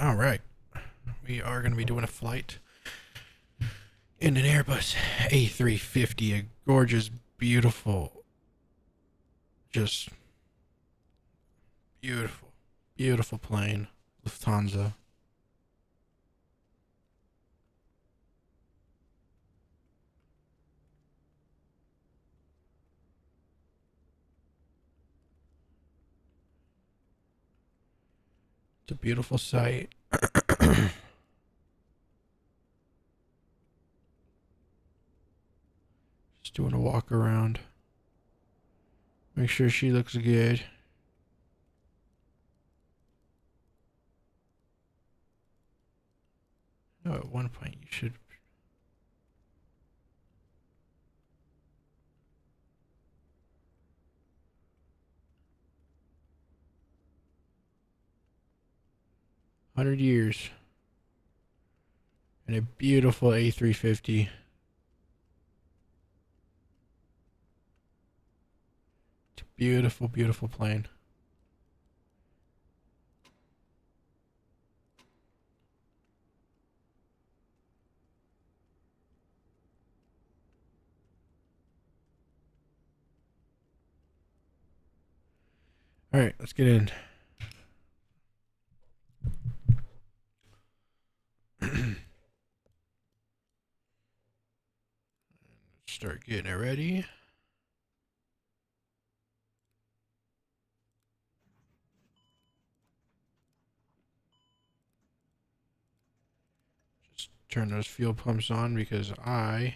All right. We are going to be doing a flight in an Airbus A350, a gorgeous, beautiful, just beautiful, beautiful plane. Lufthansa. It's a beautiful sight. Just doing a walk around. Make sure she looks good. Oh, at one point you should. 100 years. And a beautiful A350. It's a beautiful, beautiful plane. All right, let's get in. Start getting it ready. Just turn those fuel pumps on because I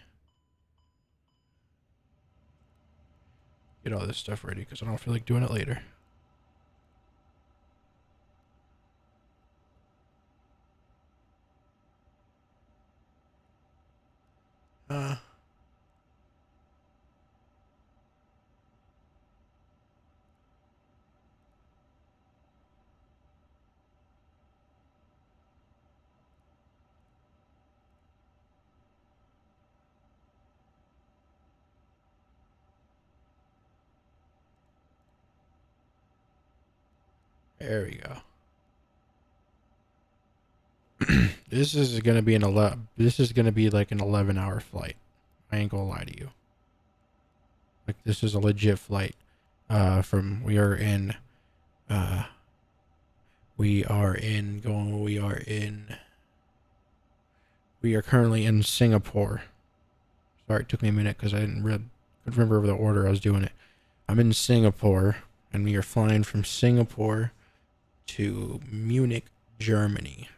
get all this stuff ready because I don't feel like doing it later. Uh, there we go. This is gonna be This is gonna be like an 11-hour flight. I ain't gonna lie to you. Like this is a legit flight. From we are in. We are in going. We are in. We are currently in Singapore. Sorry, it took me a minute because I could remember the order I was doing it. I'm in Singapore, and we are flying from Singapore to Munich, Germany.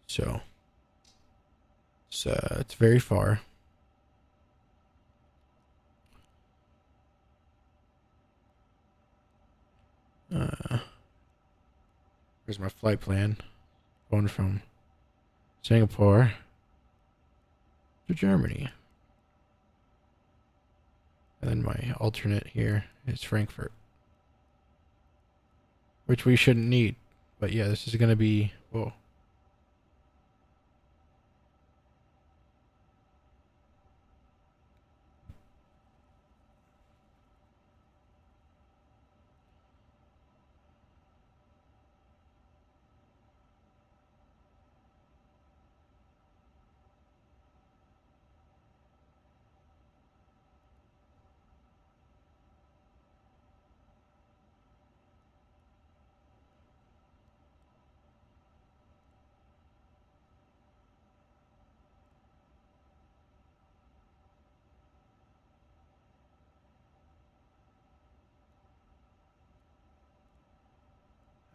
So it's very far. Here's my flight plan. Going from Singapore to Germany. And then my alternate here is Frankfurt. Which we shouldn't need. But yeah, this is going to be... Whoa.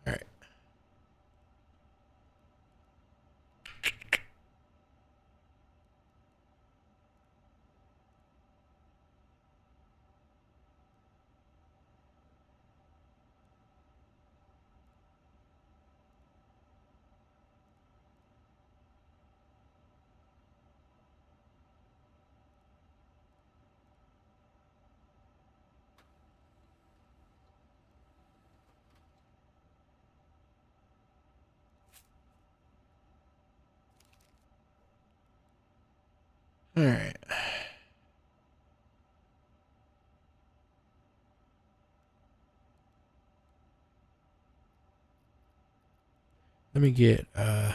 Alright. Alright. Let me get my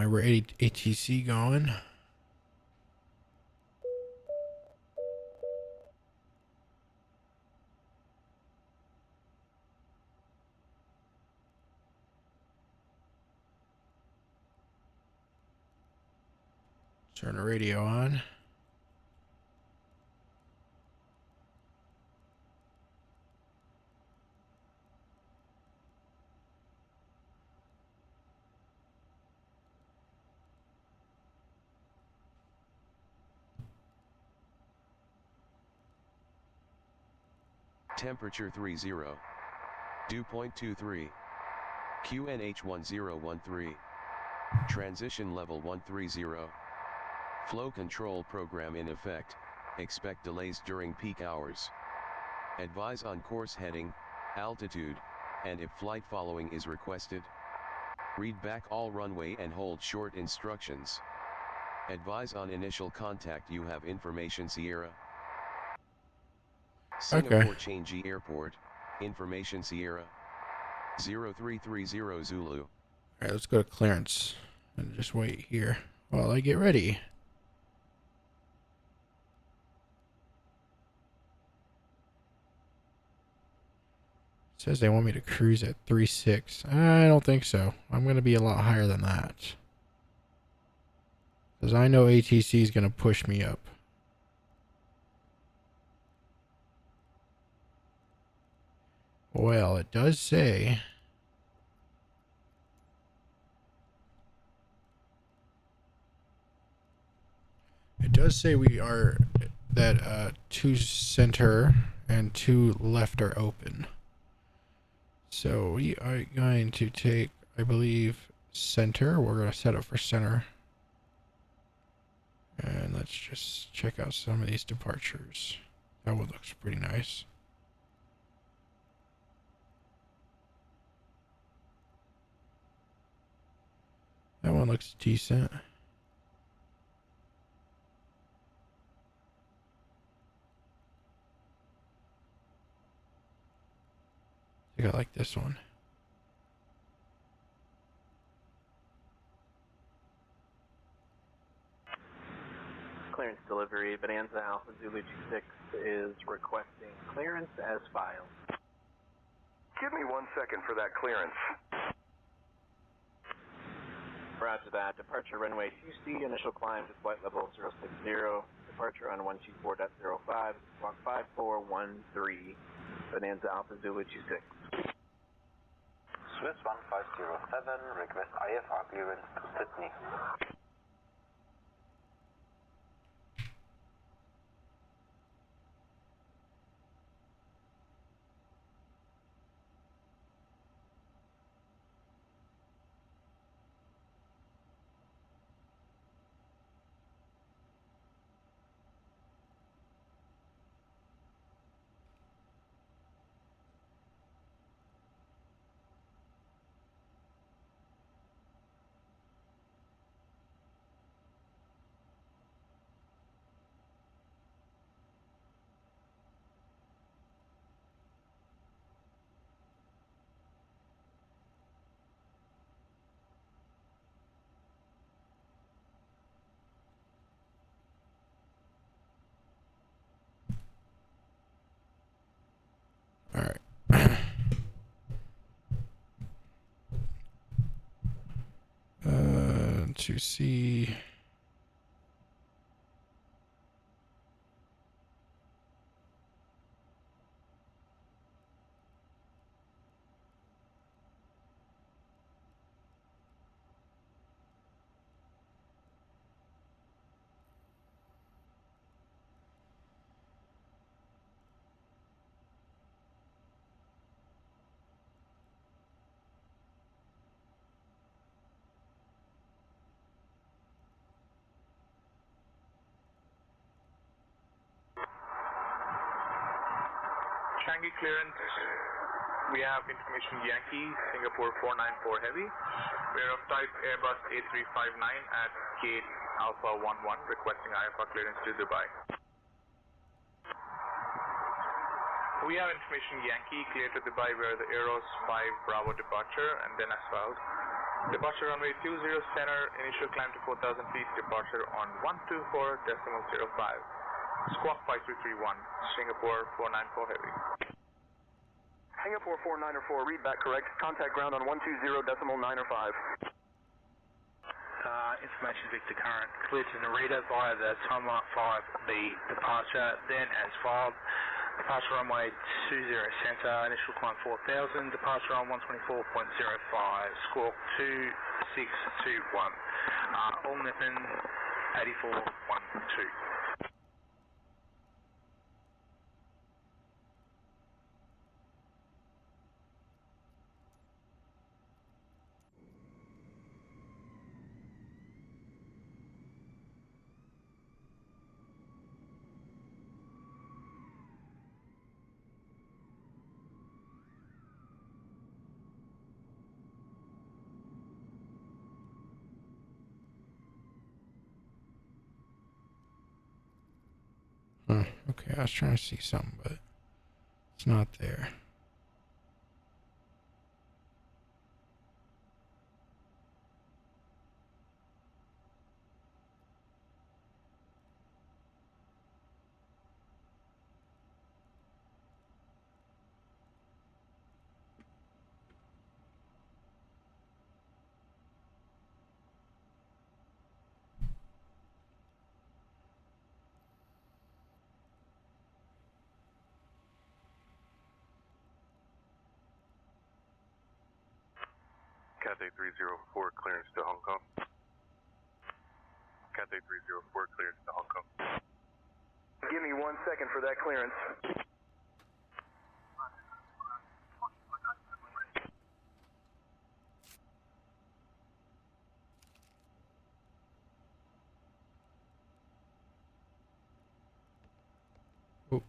ATC going. Turn the radio on. Temperature 30. Dew point 23. QNH 1013. Transition level 130. Flow control program in effect. Expect delays during peak hours. Advise on course heading, altitude, and if flight following is requested. Read back all runway and hold short instructions. Advise on initial contact. You have information Sierra. Singapore Changi Airport, information Sierra 0330 Zulu. Alright, let's go to clearance and just wait here while I get ready. It says they want me to cruise at 3.6. I don't think so. I'm going to be a lot higher than that. Because I know ATC is going to push me up. Well, it does say... It does say we are... that 2 center and 2 left are open. So we are going to take, I believe, center. We're going to set up for center. And let's just check out some of these departures. That one looks pretty nice. That one looks decent. I think I like this one. Clearance delivery, Bonanza Alpha Zulu 26 is requesting clearance as filed. Give me 1 second for that clearance. Roger that. Departure runway 2C, initial climb to flight level 060. Departure on 124.05, squawk 5413, Bonanza Alpha Zulu 26. Swiss 1507, request IFR clearance to Sydney. Alright. To see... Changi clearance, we have information Yankee, Singapore 494 Heavy. We are of type Airbus A359 at gate Alpha 11, requesting IFR clearance to Dubai. We have information Yankee, clear to Dubai where the Aeros 5 Bravo departure and then asphalt. Departure runway 20 center, initial climb to 4,000 feet, departure on 124.05. Squawk 5331, Singapore 494 heavy. Singapore 494, read back correct. Contact ground on 120.905. Information Victor Current, clear to Narita via the Timeline 5B departure, then as filed. Departure runway 20 center, initial climb 4,000, departure on 124.05, squawk 2621. All Nippon 8412. Okay, I was trying to see something, but it's not there. Cathay 304, clearance to Hong Kong. Cathay 304, clearance to Hong Kong. Give me 1 second for that clearance. Oh.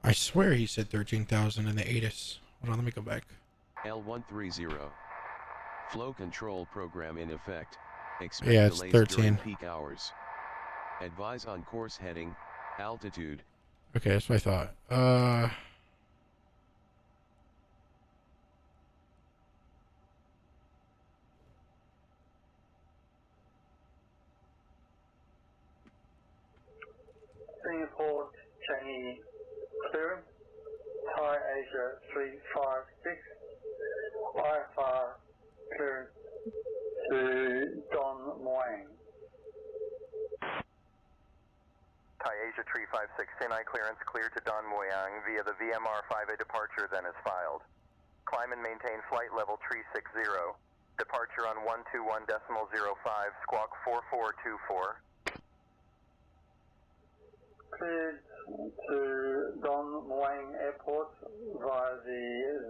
I swear he said 13,000 in the ATIS. Hold on, let me go back. L130. Flow control program in effect. Expect Yeah, it's delays 13. during peak hours. Advise on course heading, altitude. Okay, that's what I thought. Singapore Changi clearance, Thai Asia 356, IFR clearance to Don Muang. Thai Asia 356, Sinai clearance clear to Don Muang via the VMR 5A departure, then is filed. Climb and maintain flight level 360. Departure on 121.05, squawk 4424. Cleared to Don Muang Airport via the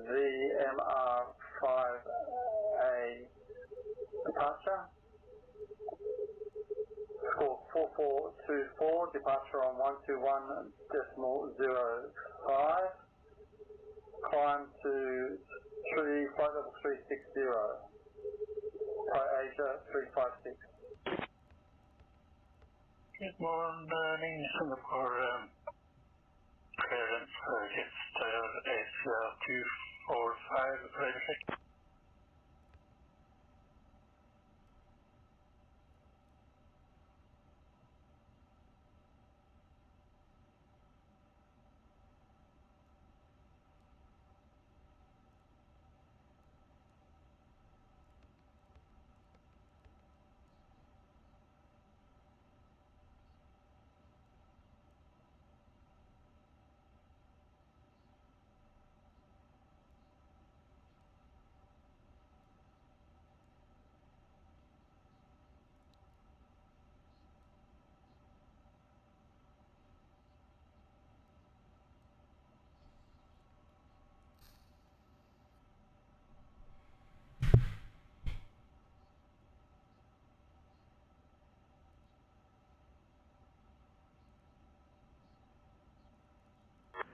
VMR 5A departure. Squawk 4424, departure on 121.05. Climb to flight level 360. Thai Asia 356. Good morning, Singapore clearance Jetstar ACR245 ready.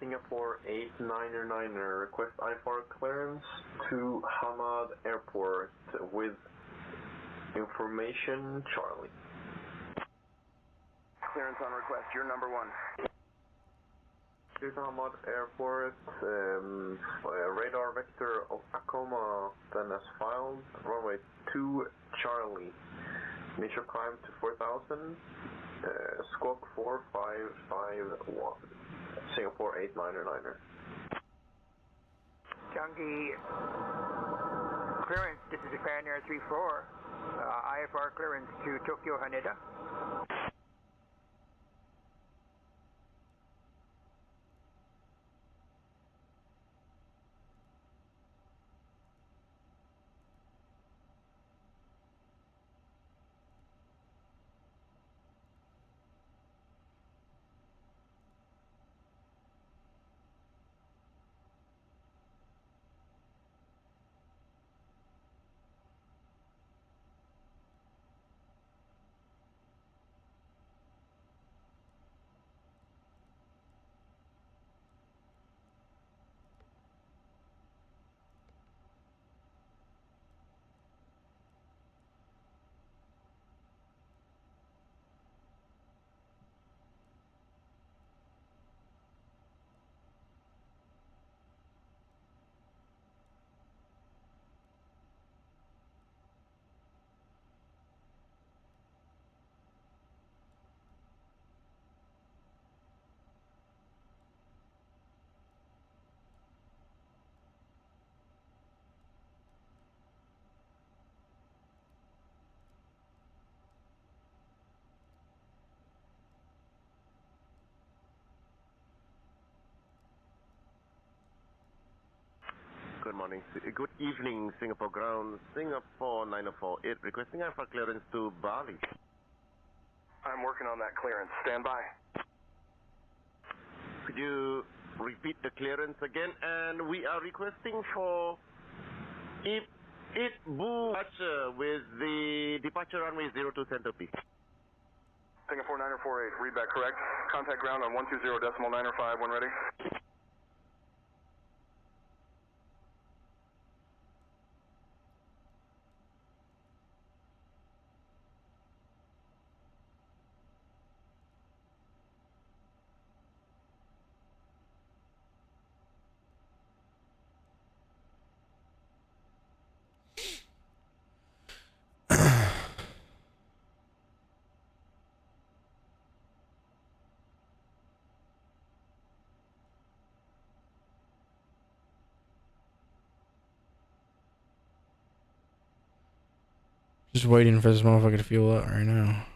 Singapore 899er, request IFR clearance to Hamad Airport with information Charlie. Clearance on request, you're number 1. To Hamad Airport, radar vector of Tacoma, then as filed, runway 2 Charlie. Initial climb to 4,000, squawk 4551, Singapore 899er. Changi, clearance, this is Pioneer 34, IFR clearance to Tokyo Haneda. Good morning. Good evening, Singapore ground. Singapore 9048 requesting IFR clearance to Bali. I'm working on that clearance. Stand by. Could you repeat the clearance again? And we are requesting for Ibu with the departure runway 02 Center P. Singapore 9048, read back correct. Contact ground on 120.905 when ready. Just waiting for this motherfucker to fuel up right now.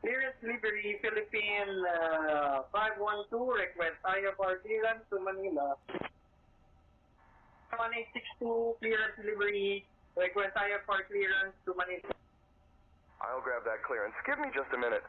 Clearance Liberty, Philippine 512, request IFR clearance to Manila. 1862, Clearance Liberty, request IFR clearance to Manila. I'll grab that clearance. Give me just a minute.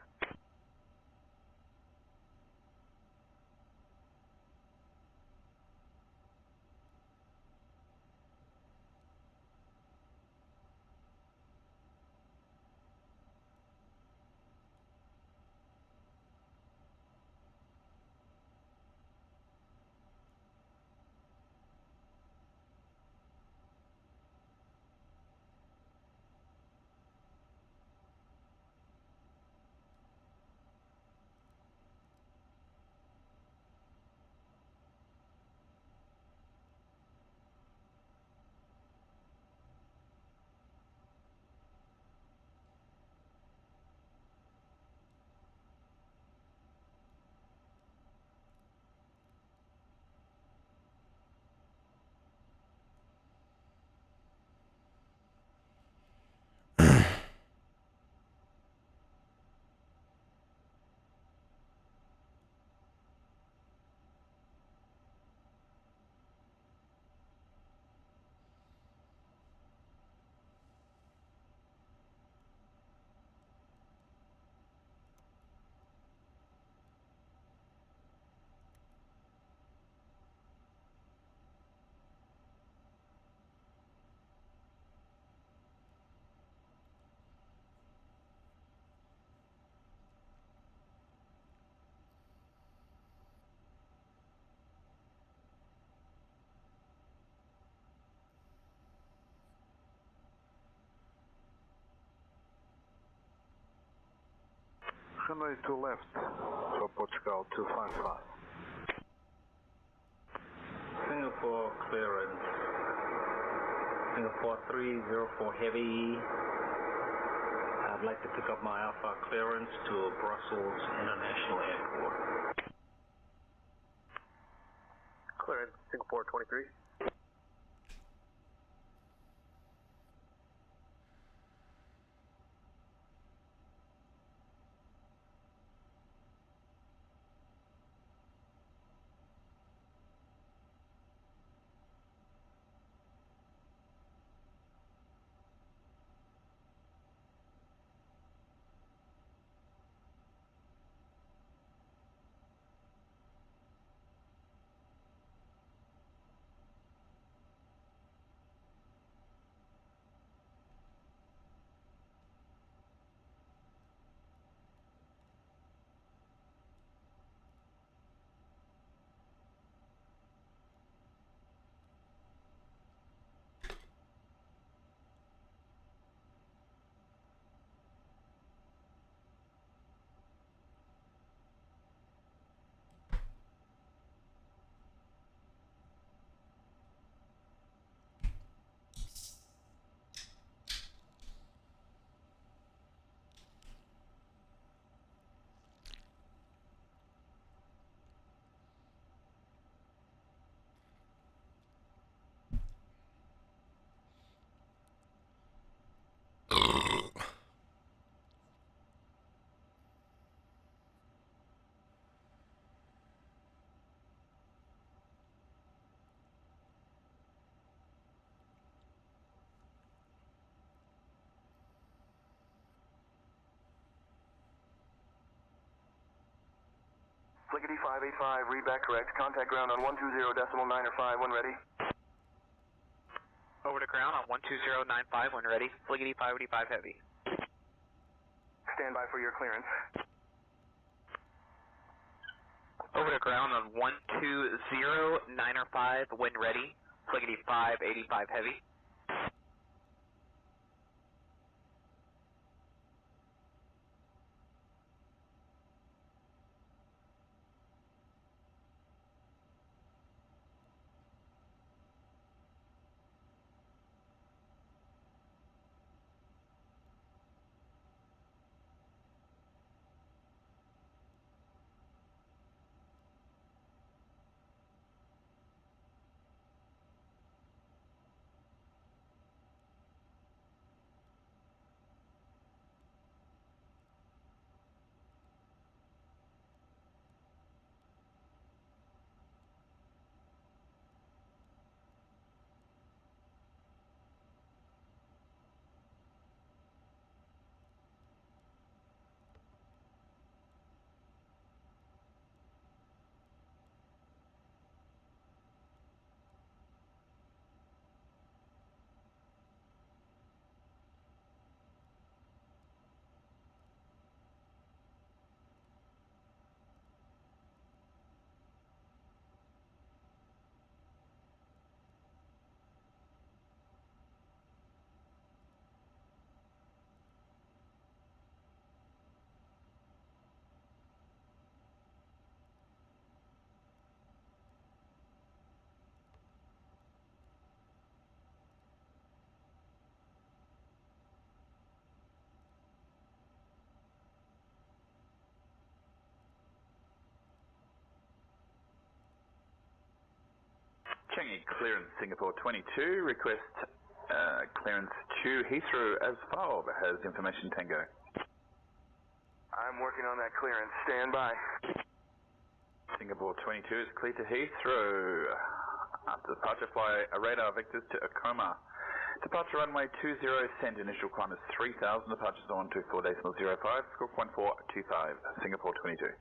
runway 2 left, for Portugal 255. Singapore clearance. Singapore 304 Heavy. I'd like to pick up my Alpha clearance to Brussels International Airport. Clearance, Singapore 23. Flickety 585, read back correct. Contact ground on 120.9 when ready. Over to ground on 120.95 when ready. Flickety 585 Heavy. Stand by for your clearance. Over to ground on 120.905 when ready. Flickety 585 Heavy. Changi clearance Singapore 22, request clearance to Heathrow as filed, has information Tango. I'm working on that clearance, stand by. Singapore 22 is clear to Heathrow. After departure, fly a radar vectors to Acoma. Departure runway 20, send initial climb is 3000, departures on 124.05, score 1425, Singapore 22.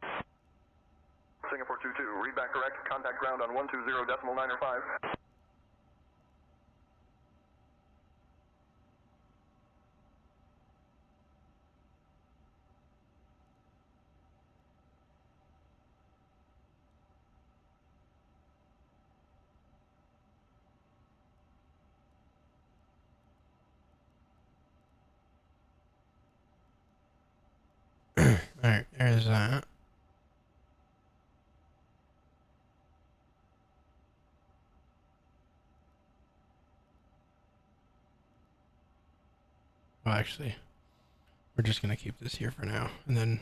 Singapore 22, read back correct. Contact ground on 120.905. Alright, there's that. Well, actually, we're just gonna keep this here for now, and then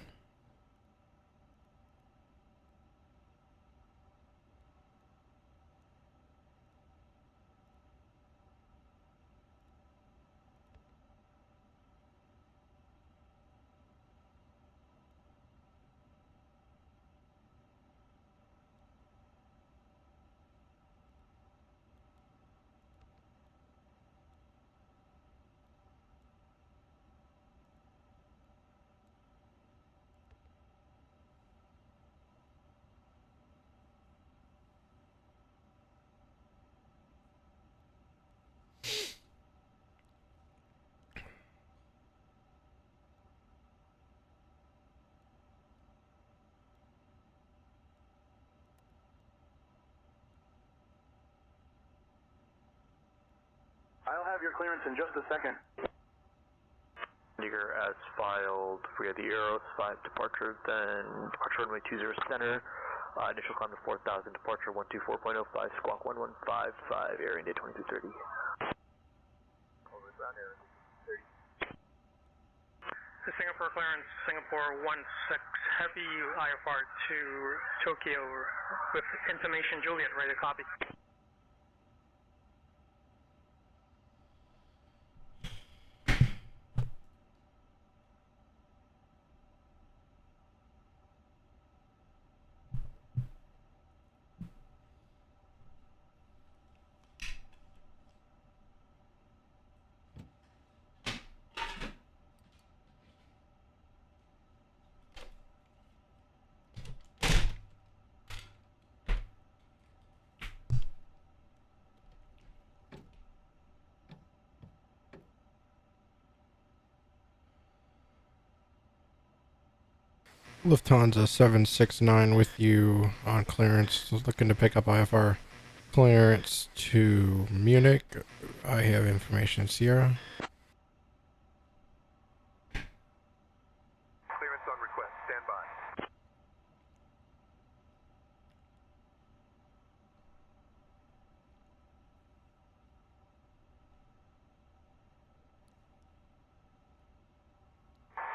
I'll have your clearance in just a second. Digger as filed. We had the Aeros 5 departure, then departure runway 20 center. Initial climb to 4,000, departure 124.05, squawk 1155, air India 2230. Singapore clearance, Singapore 16 Heavy, IFR to Tokyo with intimation Juliet, ready to copy. Lufthansa 769 with you on clearance, looking to pick up IFR clearance to Munich. I have information, Sierra. Clearance on request. Stand by.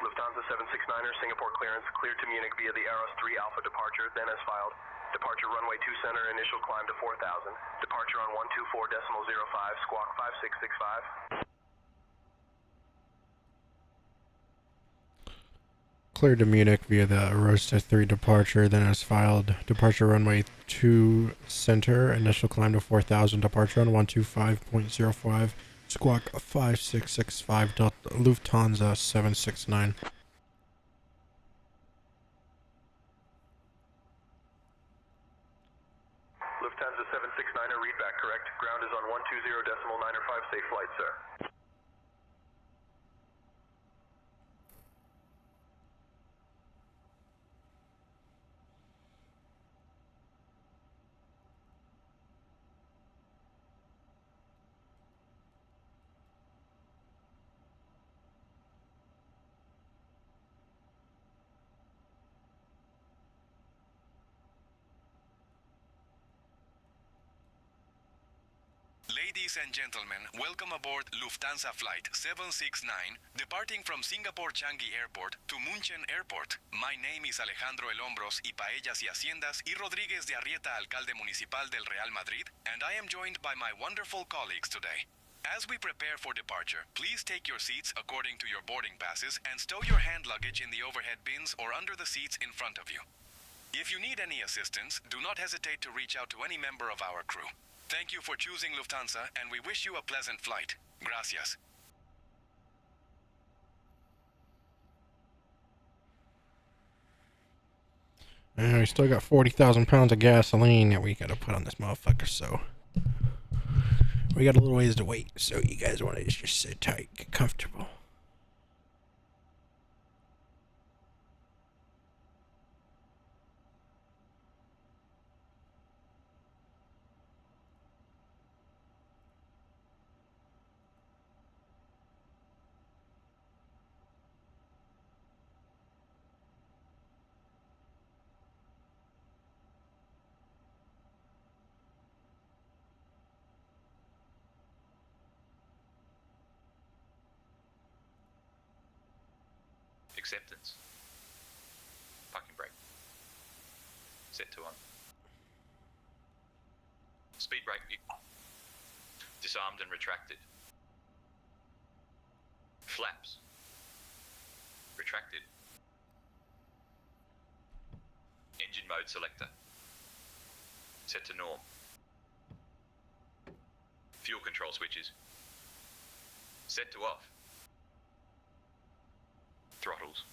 Lufthansa 769er, Singapore clearance, cleared to Munich via the Aeros 3 Alpha departure, then as filed. Departure runway 2 center, initial climb to 4,000. Departure on 124.05, squawk 5665. Cleared to Munich via the Arosta 3 departure, then as filed. Departure runway 2 center, initial climb to 4,000. Departure on 125.05, squawk 5665, Lufthansa 769. Lufthansa 769er, read back correct. Ground is on 120.905, safe flight, sir. Ladies and gentlemen, welcome aboard Lufthansa Flight 769, departing from Singapore Changi Airport to Munchen Airport. My name is Alejandro El Hombros y Paellas y Haciendas y Rodríguez de Arrieta, alcalde municipal del Real Madrid, and I am joined by my wonderful colleagues today. As we prepare for departure, please take your seats according to your boarding passes and stow your hand luggage in the overhead bins or under the seats in front of you. If you need any assistance, do not hesitate to reach out to any member of our crew. Thank you for choosing Lufthansa, and we wish you a pleasant flight. Gracias. And we still got 40,000 pounds of gasoline that we gotta put on this motherfucker, so we got a little ways to wait. So you guys want to just sit tight, get comfortable. Acceptance. Parking brake. Set to on. Speed brake. Disarmed and retracted. Flaps. Retracted. Engine mode selector. Set to norm. Fuel control switches. Set to off. Throttles.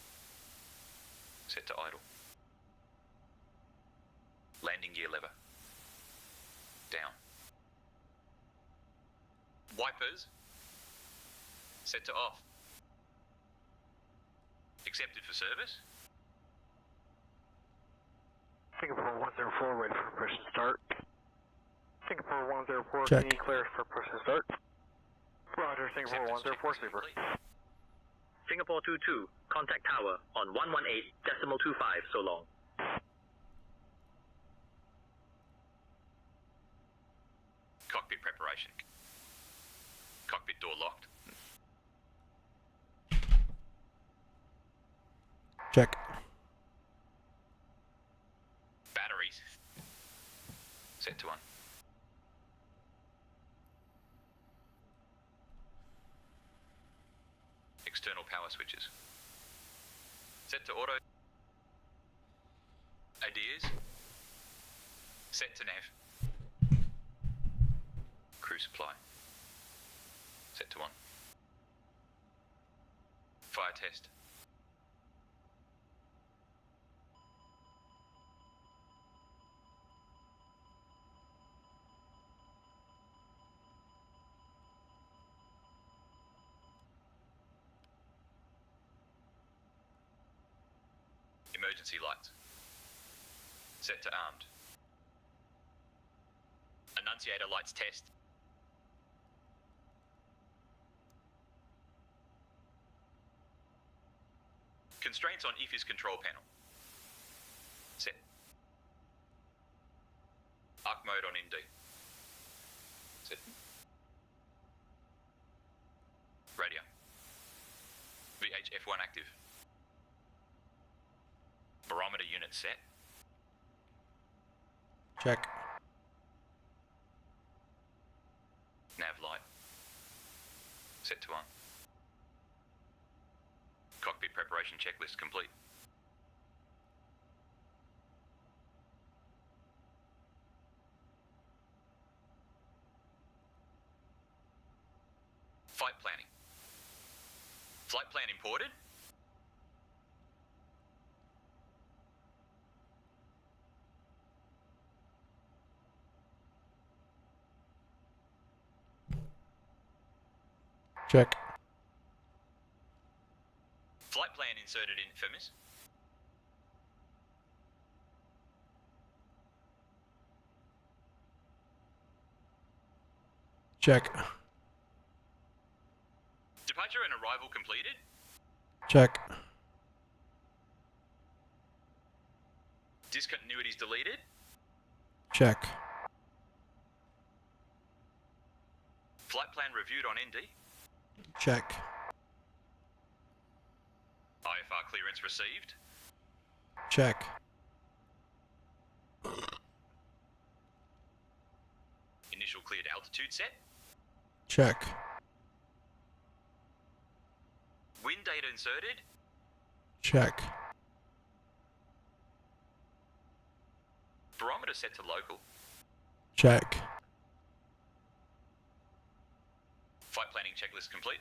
Set to idle. Landing gear lever. Down. Wipers. Set to off. Accepted for service. Singapore 104, ready for person start. Singapore 104, Check. can you clear for person start? Roger, Singapore 104, sleeper. Singapore 22, contact tower on 118.25, so long. Cockpit preparation. Cockpit door locked. Check. Batteries. Set to on. External power switches. Set to auto. ADs. Set to nav. Crew supply. Set to on. Fire test. Emergency lights. Set to armed. Annunciator lights test. Constraints on EFIS control panel. Set. Arc mode on ND. Set. Radio. VHF1 active. Barometer unit set. Check. Nav light. Set to on. Cockpit preparation checklist complete. Flight planning. Flight plan imported. Check. Flight plan inserted in FEMIS. Check. Departure and arrival completed. Check. Discontinuities deleted. Check. Flight plan reviewed on ND. Check. IFR clearance received. Check. Initial cleared altitude set. Check. Wind data inserted. Check. Barometer set to local. Check. Flight planning checklist complete.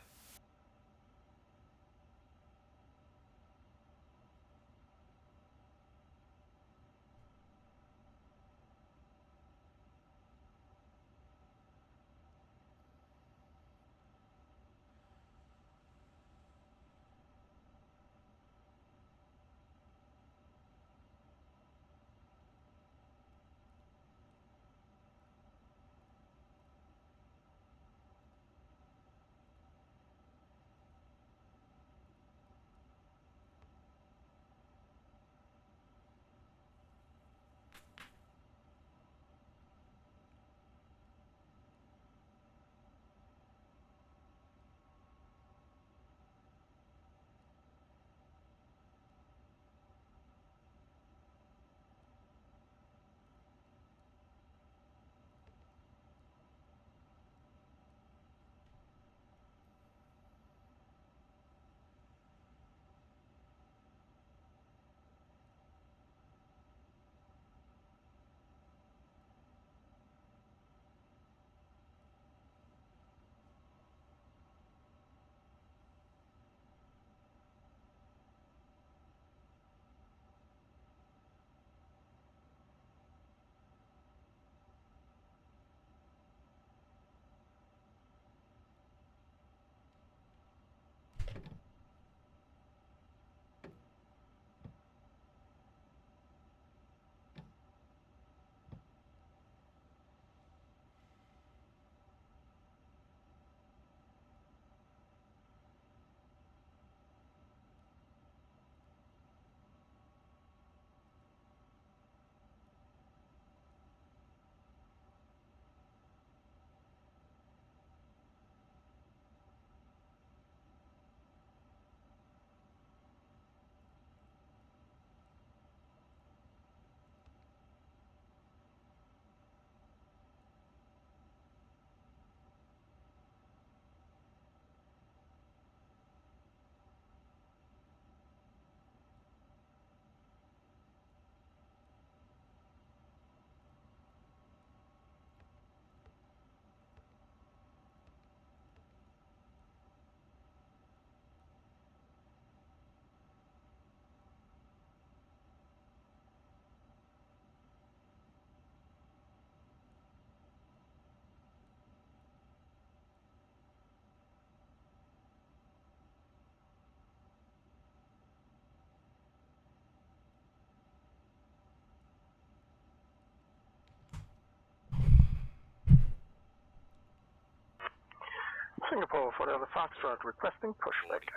Singapore for Delta Foxtrot requesting pushback.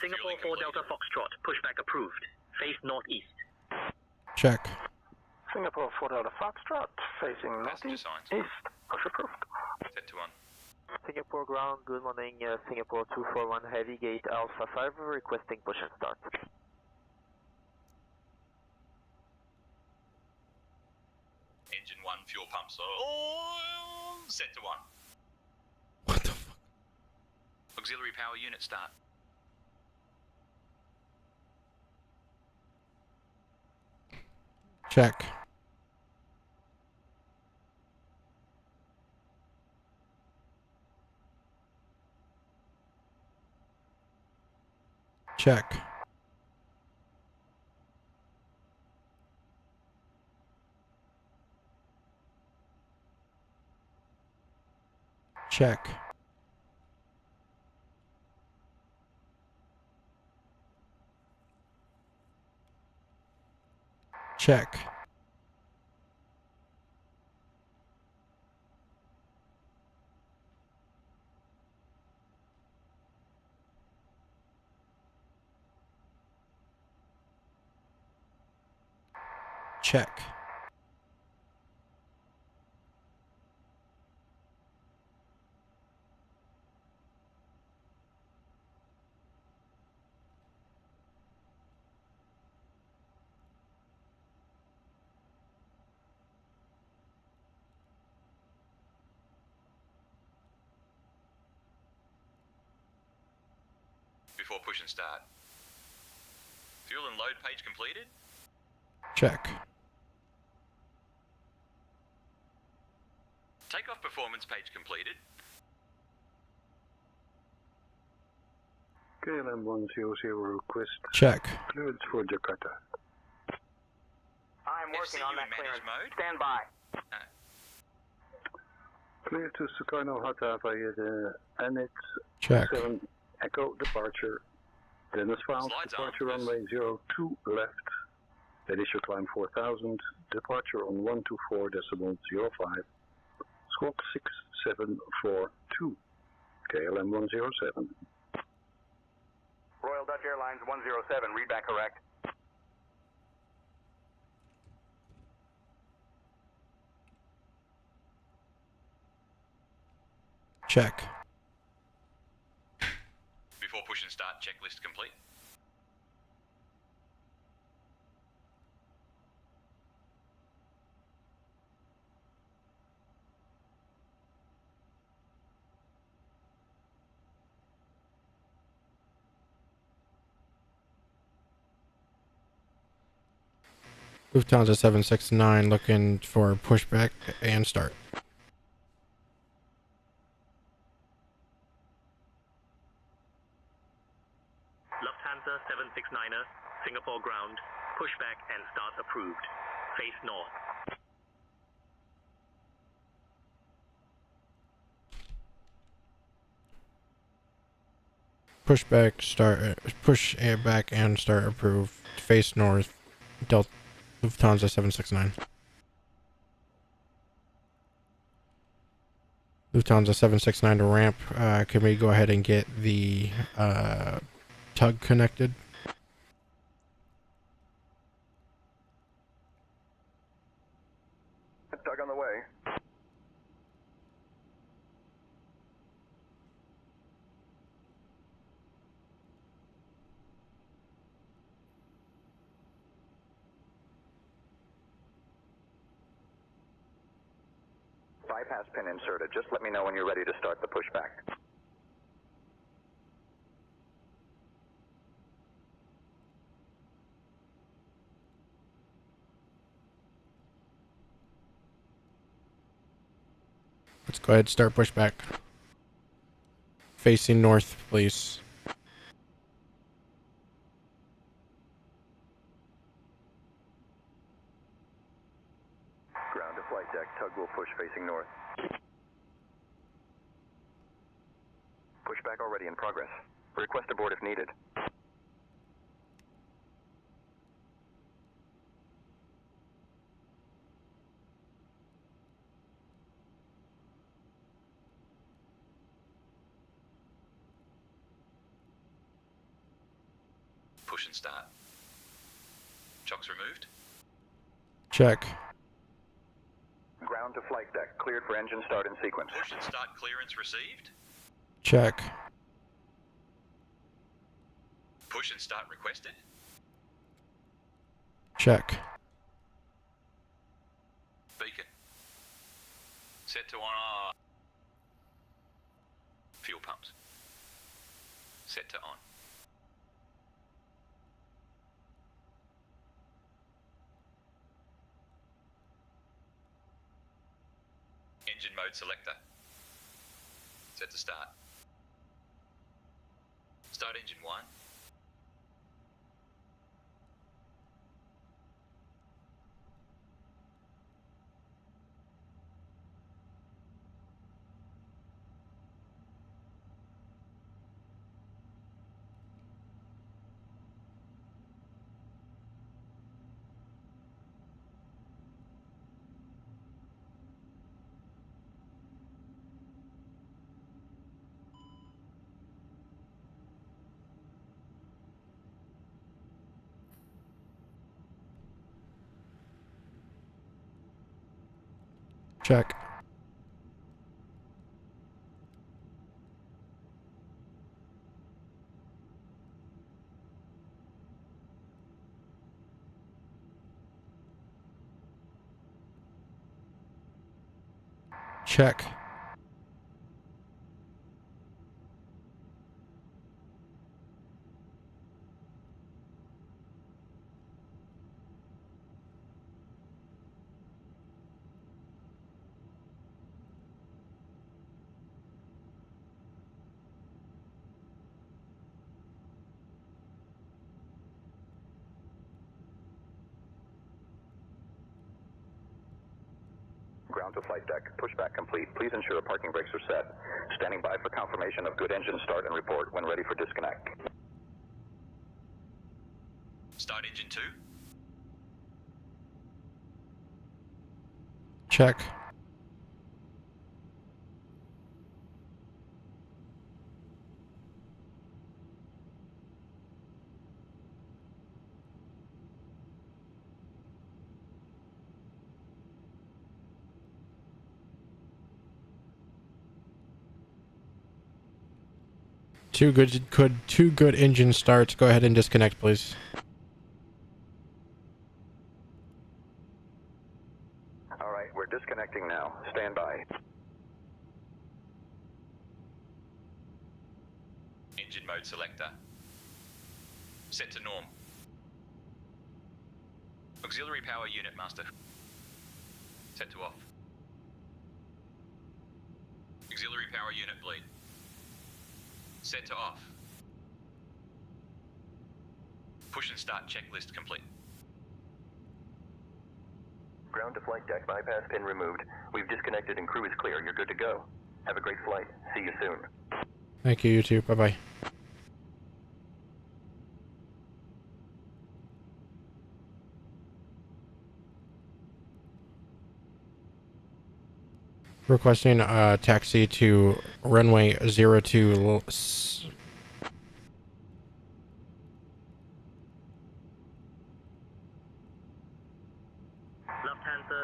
Singapore 4 Delta Foxtrot, pushback approved. Face northeast. Check. Singapore 4 Delta Foxtrot facing northeast. East. Push approved. Set to 1. Singapore ground, good morning. Singapore 241 Heavy Gate Alpha 5 requesting push and start. Engine 1, fuel pumps oil. Set to 1. What the fuck? Auxiliary power unit start. Check. Check. Check. Check. Check. Before push and start. Fuel and load page completed. Check. Takeoff performance page completed. KLM 100 request. Check. Clearance for Jakarta. I'm working on that clearance. Mode. Stand by. Clear to Sukarno Hatta via the Annex Check. 7 Echo departure. Dennis Files, Slides departure on, runway 02 left. Initial climb 4000, departure on 124.05. Squawk 6742. KLM 107. Royal Dutch Airlines 107, read back correct. Check. Before push and start, checklist complete. Lufthansa 769 looking for pushback and start. Lufthansa 769er, Singapore ground, pushback and start approved. Face north. Pushback, start, push back and start approved. Face north. Delta Lufthansa 769. Lufthansa 769 to ramp. Can we go ahead and get the tug connected? Tug on the way. Bypass pin inserted. Just let me know when you're ready to start the pushback. Let's go ahead and start pushback. Facing north, please. Ground to flight deck. Tug will push facing north. Pushback already in progress. Request abort if needed. Push and start. Chocks removed. Check. Ground to flight deck, cleared for engine start in sequence. Push and start clearance received. Check. Push and start requested. Check. Beacon. Set to on. Fuel pumps. Set to on. Engine mode selector. Set to start. Start engine 1. Check. Check. Ground to flight deck, pushback complete. Please ensure parking brakes are set. Standing by for confirmation of good engine start and report when ready for disconnect. Start engine 2. Check. Two good engine starts. Go ahead and disconnect, please. All right, we're disconnecting now. Stand by. Engine mode selector. Set to norm. Auxiliary power unit master. Set to off. Auxiliary power unit bleed. Set to off. Push and start checklist complete. Ground to flight deck, bypass pin removed. We've disconnected and crew is clear. You're good to go. Have a great flight. See you soon. Thank you, you too. Bye-bye. Requesting a taxi to runway 02. Lufthansa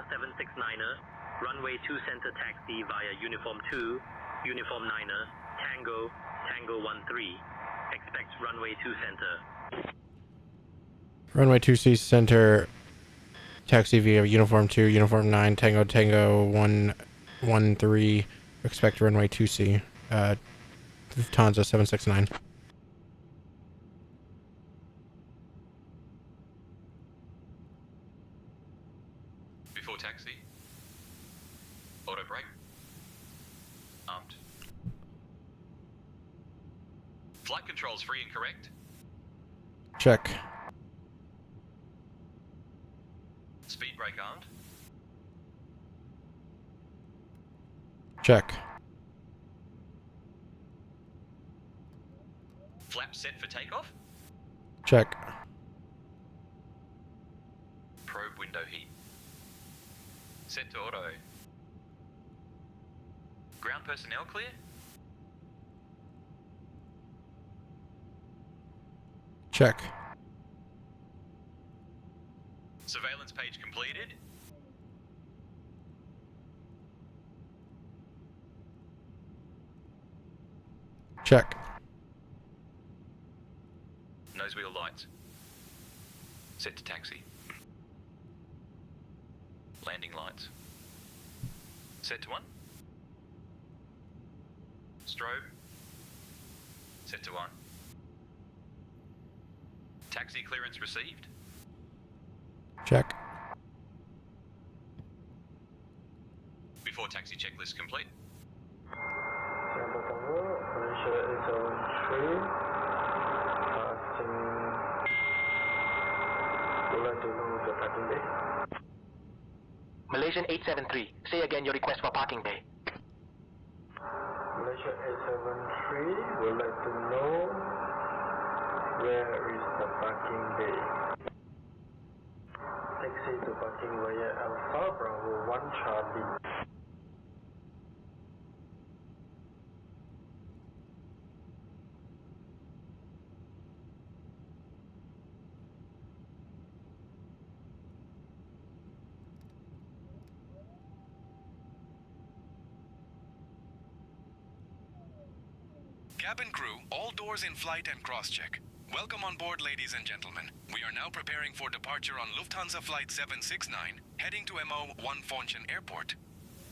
769er, runway 2 center taxi via uniform 2, uniform 9er, Tango, Tango 13. Expect runway 2 center. Runway 2C center. Taxi via uniform 2, uniform 9, Tango, Tango 113. Expect runway 2C. Lufthansa 769. Before taxi. Auto brake. Armed. Flight controls free and correct. Check. Speed brake armed. Check. Flap set for takeoff. Check. Probe window heat. Set to auto. Ground personnel clear. Check. Surveillance page completed. Check. Nose wheel lights. Set to taxi. Landing lights. Set to 1. Strobe. Set to 1. Taxi clearance received. Check. Before taxi checklist complete. Malaysia 873. Passing. Would like to know the parking bay. Malaysian 873. Say again your request for parking bay. Malaysia 873 would like to know where is the parking bay. Taxi to parking via Alpha Bravo 1 Charlie. Cabin crew, all doors in flight and cross-check. Welcome on board, ladies and gentlemen. We are now preparing for departure on Lufthansa Flight 769, heading to MO1 Fonchen Airport.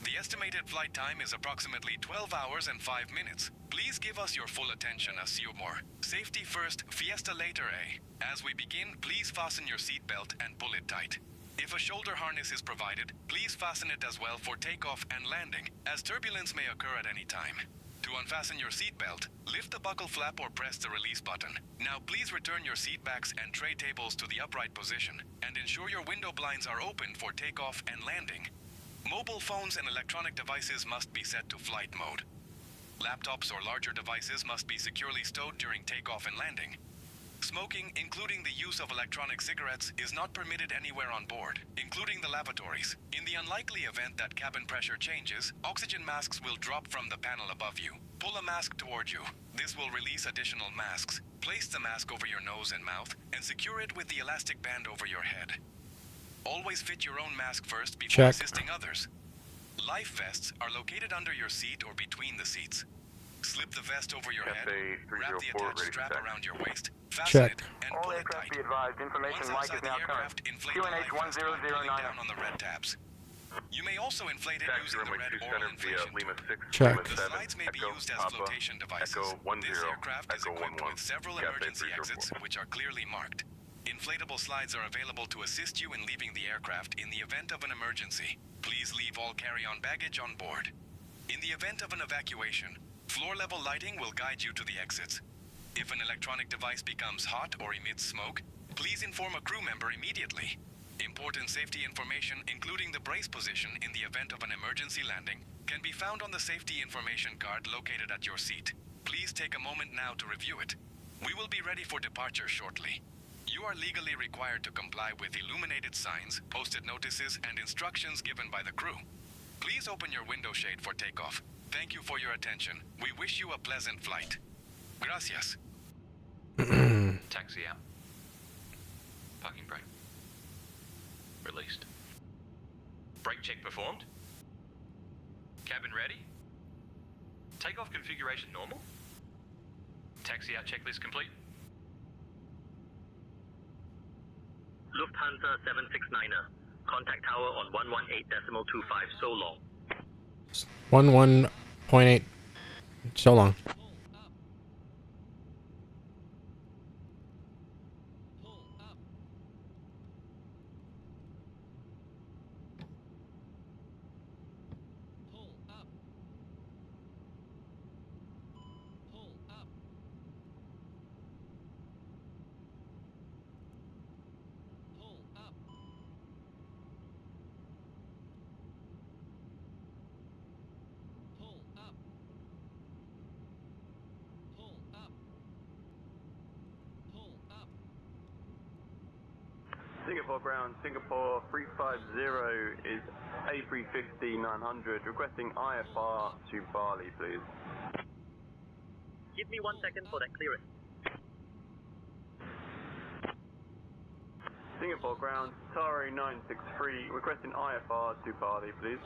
The estimated flight time is approximately 12 hours and 5 minutes. Please give us your full attention as Seymour. Safety first, fiesta later, eh? As we begin, please fasten your seatbelt and pull it tight. If a shoulder harness is provided, please fasten it as well for takeoff and landing, as turbulence may occur at any time. To unfasten your seatbelt, lift the buckle flap or press the release button. Now please return your seat backs and tray tables to the upright position, and ensure your window blinds are open for takeoff and landing. Mobile phones and electronic devices must be set to flight mode. Laptops or larger devices must be securely stowed during takeoff and landing. Smoking, including the use of electronic cigarettes, is not permitted anywhere on board, including the lavatories. In the unlikely event that cabin pressure changes, oxygen masks will drop from the panel above you. Pull a mask toward you. This will release additional masks. Place the mask over your nose and mouth, and secure it with the elastic band over your head. Always fit your own mask first before assisting others. Life vests are located under your seat or between the seats. Slip the vest over your head, wrap the attached strap around your waist, fasten it, and pull it tight. Be advised, information Once outside the aircraft, inflate the life vest by pulling down on the red tabs. You may also inflate it using the red oral inflation tube. Check. The slides may be used as flotation devices. This aircraft is equipped with several emergency exits, which are clearly marked. Inflatable slides are available to assist you in leaving the aircraft in the event of an emergency. Please leave all carry-on baggage on board. In the event of an evacuation, floor-level lighting will guide you to the exits. If an electronic device becomes hot or emits smoke, please inform a crew member immediately. Important safety information, including the brace position in the event of an emergency landing, can be found on the safety information card located at your seat. Please take a moment now to review it. We will be ready for departure shortly. You are legally required to comply with illuminated signs, posted notices, and instructions given by the crew. Please open your window shade for takeoff. Thank you for your attention. We wish you a pleasant flight. Gracias. Taxi out. Parking brake. Released. Brake check performed. Cabin ready. Takeoff configuration normal. Taxi out checklist complete. Lufthansa 769er. Contact tower on 118.25 so long. 11.8. So long. Singapore ground, Singapore 350 is A359 requesting IFR to Bali, please. Give me 1 second for that clearance. Singapore ground, Taro 963, requesting IFR to Bali, please.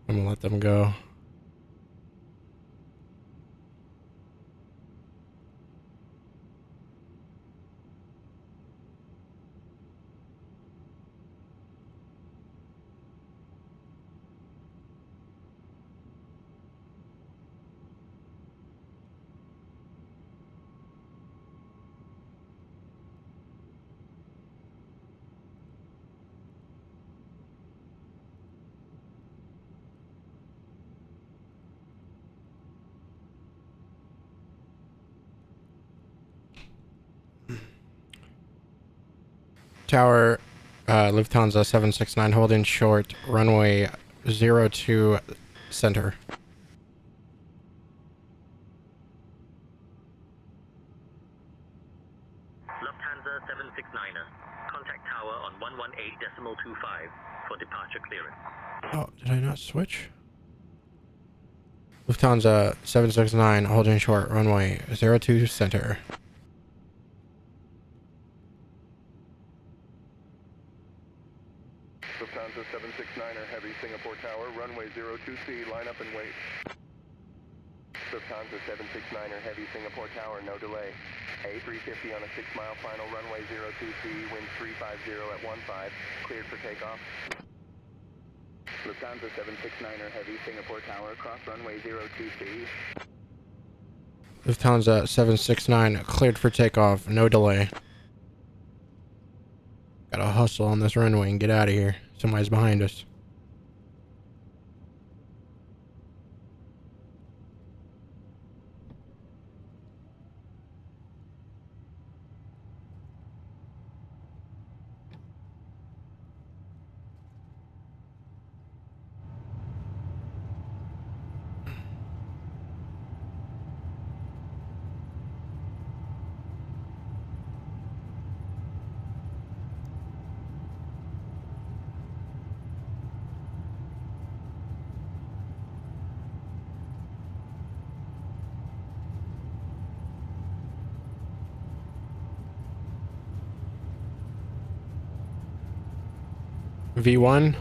I'm gonna let them go. Tower, Lufthansa 769 holding short, runway 02 center. Lufthansa 769er. Contact tower on 118.25 for departure clearance. Oh, did I not switch? Lufthansa 769 holding short, runway 02 center. Lufthansa 769er heavy Singapore Tower, runway 02C, line up and wait. Lufthansa 769er heavy Singapore Tower, no delay. A350 on a 6-mile final, runway 02C, wind 350 at 15, cleared for takeoff. Lufthansa 769er heavy Singapore Tower, cross runway 02C. Lufthansa 769 cleared for takeoff, no delay. Gotta hustle on this runway and get out of here. Somebody's behind us. V1,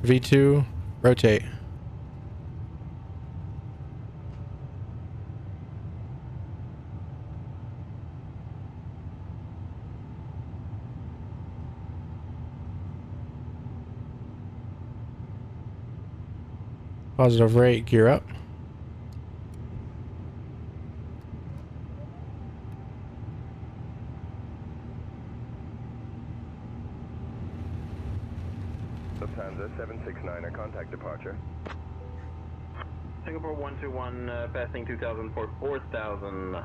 V2, rotate. Positive rate, gear up. Lufthansa 769er, contact departure. Singapore 121, passing 2000 for 4000.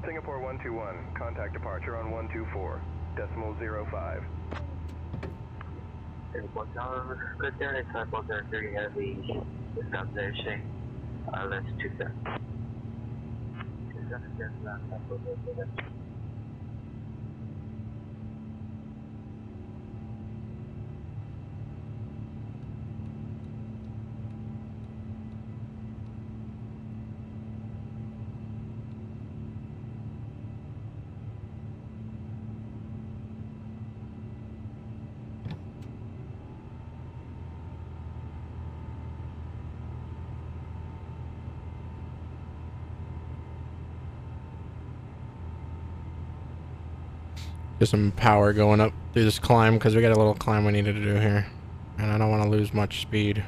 Singapore 121, contact departure on 124.05. Singapore Tower, good there, it's 430 heavy, stop there, shake, let's 27. 27, yes, There's some power going up through this climb because we got a little climb we needed to do here. And I don't want to lose much speed.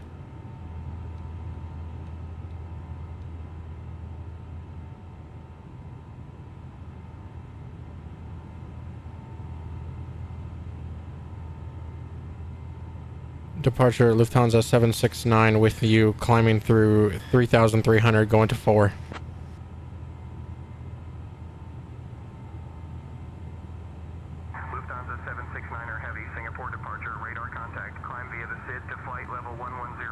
Departure Lufthansa 769 with you climbing through 3,300 going to 4. Lufthansa 769er Heavy, Singapore departure, radar contact, climb via the SID to flight level 110.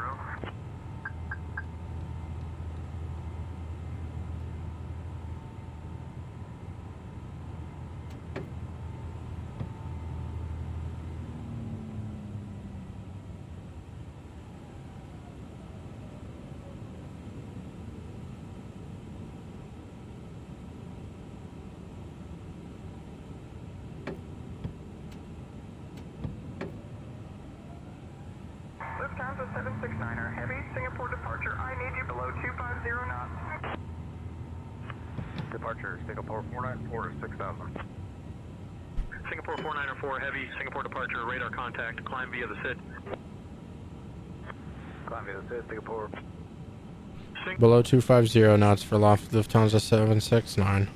Lufthansa 769er Heavy, Singapore departure, I need you below 250 knots. Departure, Singapore 494 to 6000. Singapore 494 Heavy, Singapore departure, radar contact, climb via the SID. Climb via the SID, Singapore. Below 250 knots for Lufthansa 769.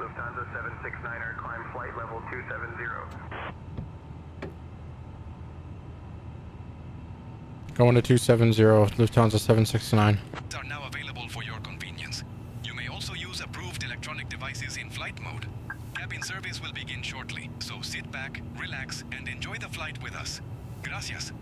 Lufthansa 769er, climb flight level 270. Going to 270, Lufthansa 769. Are now available for your convenience. You may also use approved electronic devices in flight mode. Cabin service will begin shortly, so sit back, relax, and enjoy the flight with us. Gracias.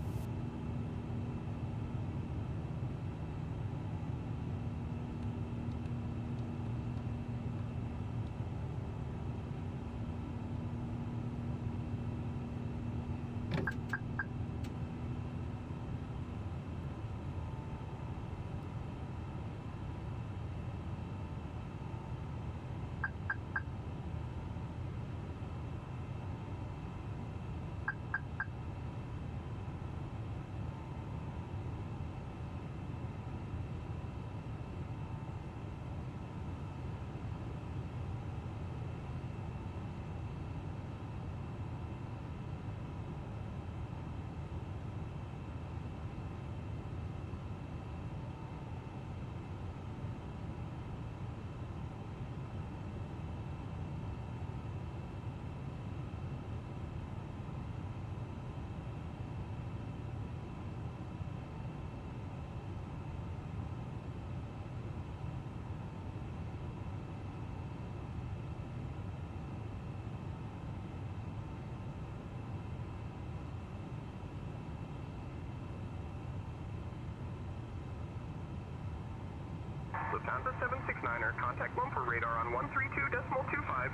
Lufthansa 769er, contact one for radar on 132.25.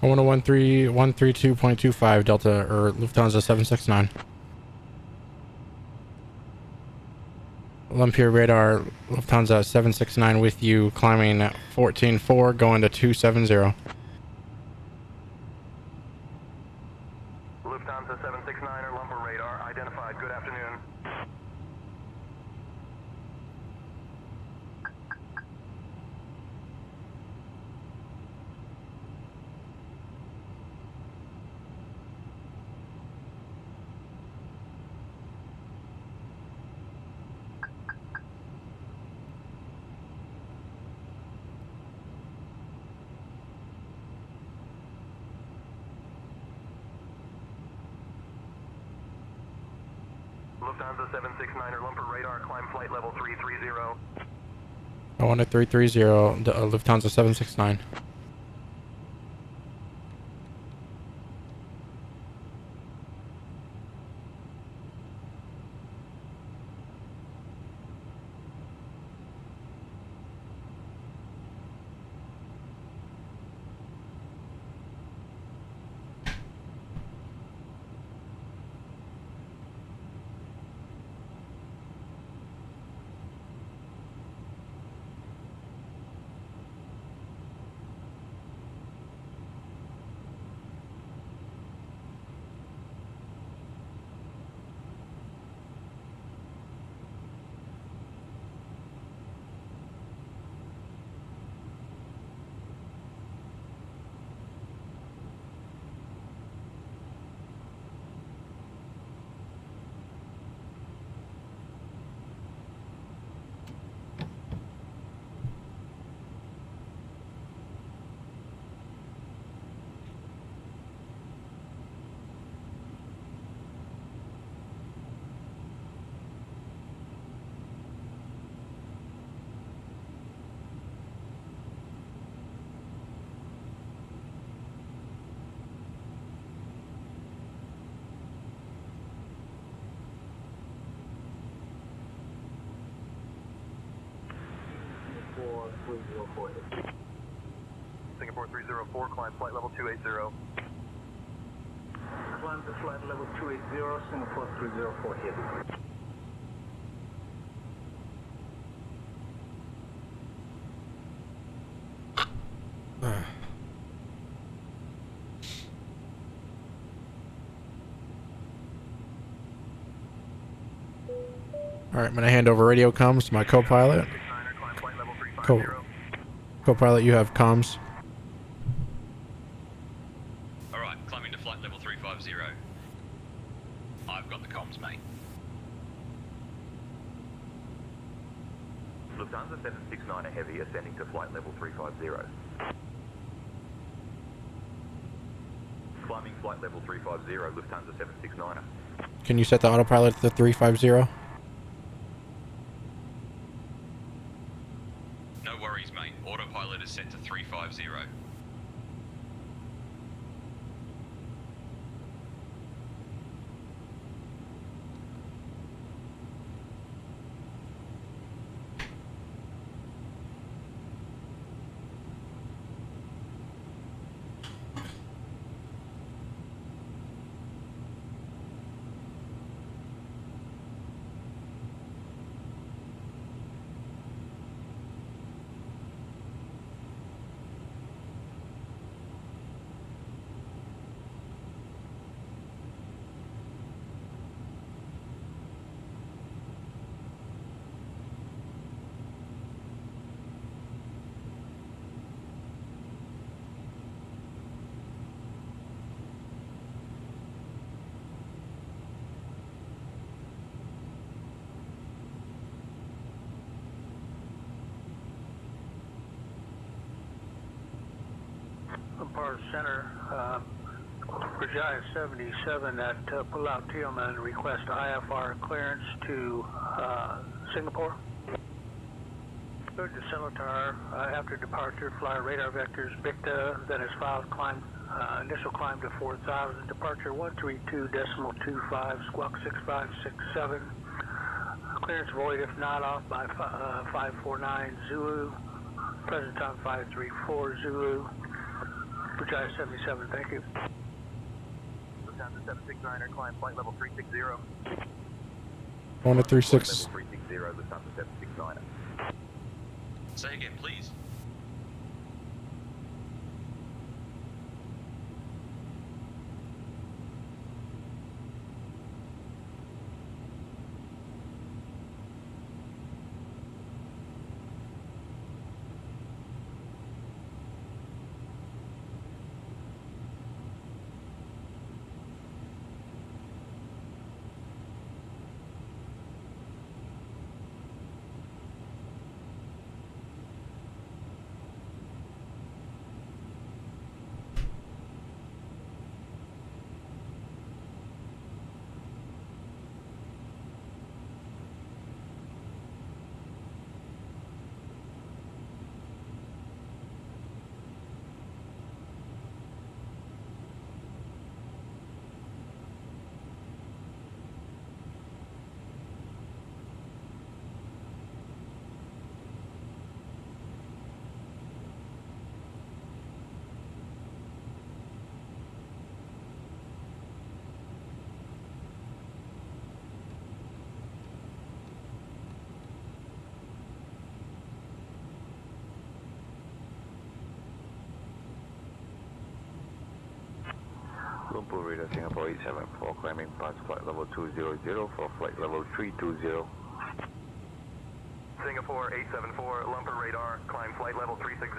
I want a 132.25 Delta or Lufthansa 769. Lumpur radar, Lufthansa 769 with you, climbing 14.4, going to 270. Lufthansa 769er, lumper radar, identified. Good afternoon. Lufthansa 769er, lumper radar, climb flight level 330. I want a 330, the Lufthansa 769. Singapore 304, climb flight level 280. Climb to flight level 280, Singapore 304 heavy. Alright, I'm gonna hand over radio comms to my co-pilot. Co-pilot, you have comms. Alright, climbing to flight level 350. I've got the comms, mate. Lufthansa 769er heavy, ascending to flight level 350. Climbing flight level 350, Lufthansa 769er. Can you set the autopilot to 350? No worries, mate. Autopilot is set to 350. Empire Center, Virginia 77 at Pulau Tioman, request IFR clearance to Singapore. Third to Seletar, after departure, fly radar vectors Victa, then is filed climb, initial climb to 4,000, departure 132.25, squawk 6567. Clearance void if not off by 549 Zulu, present time 534 Zulu. Virginia 77, thank you. Lufthansa 769er, climb flight level 360. On to 36. Level 360, Lufthansa 769er. Say again, please. Lumpur Radar Singapore 874, climbing past flight level 200 for flight level 320. Singapore 874, Lumpur Radar, climb flight level 360.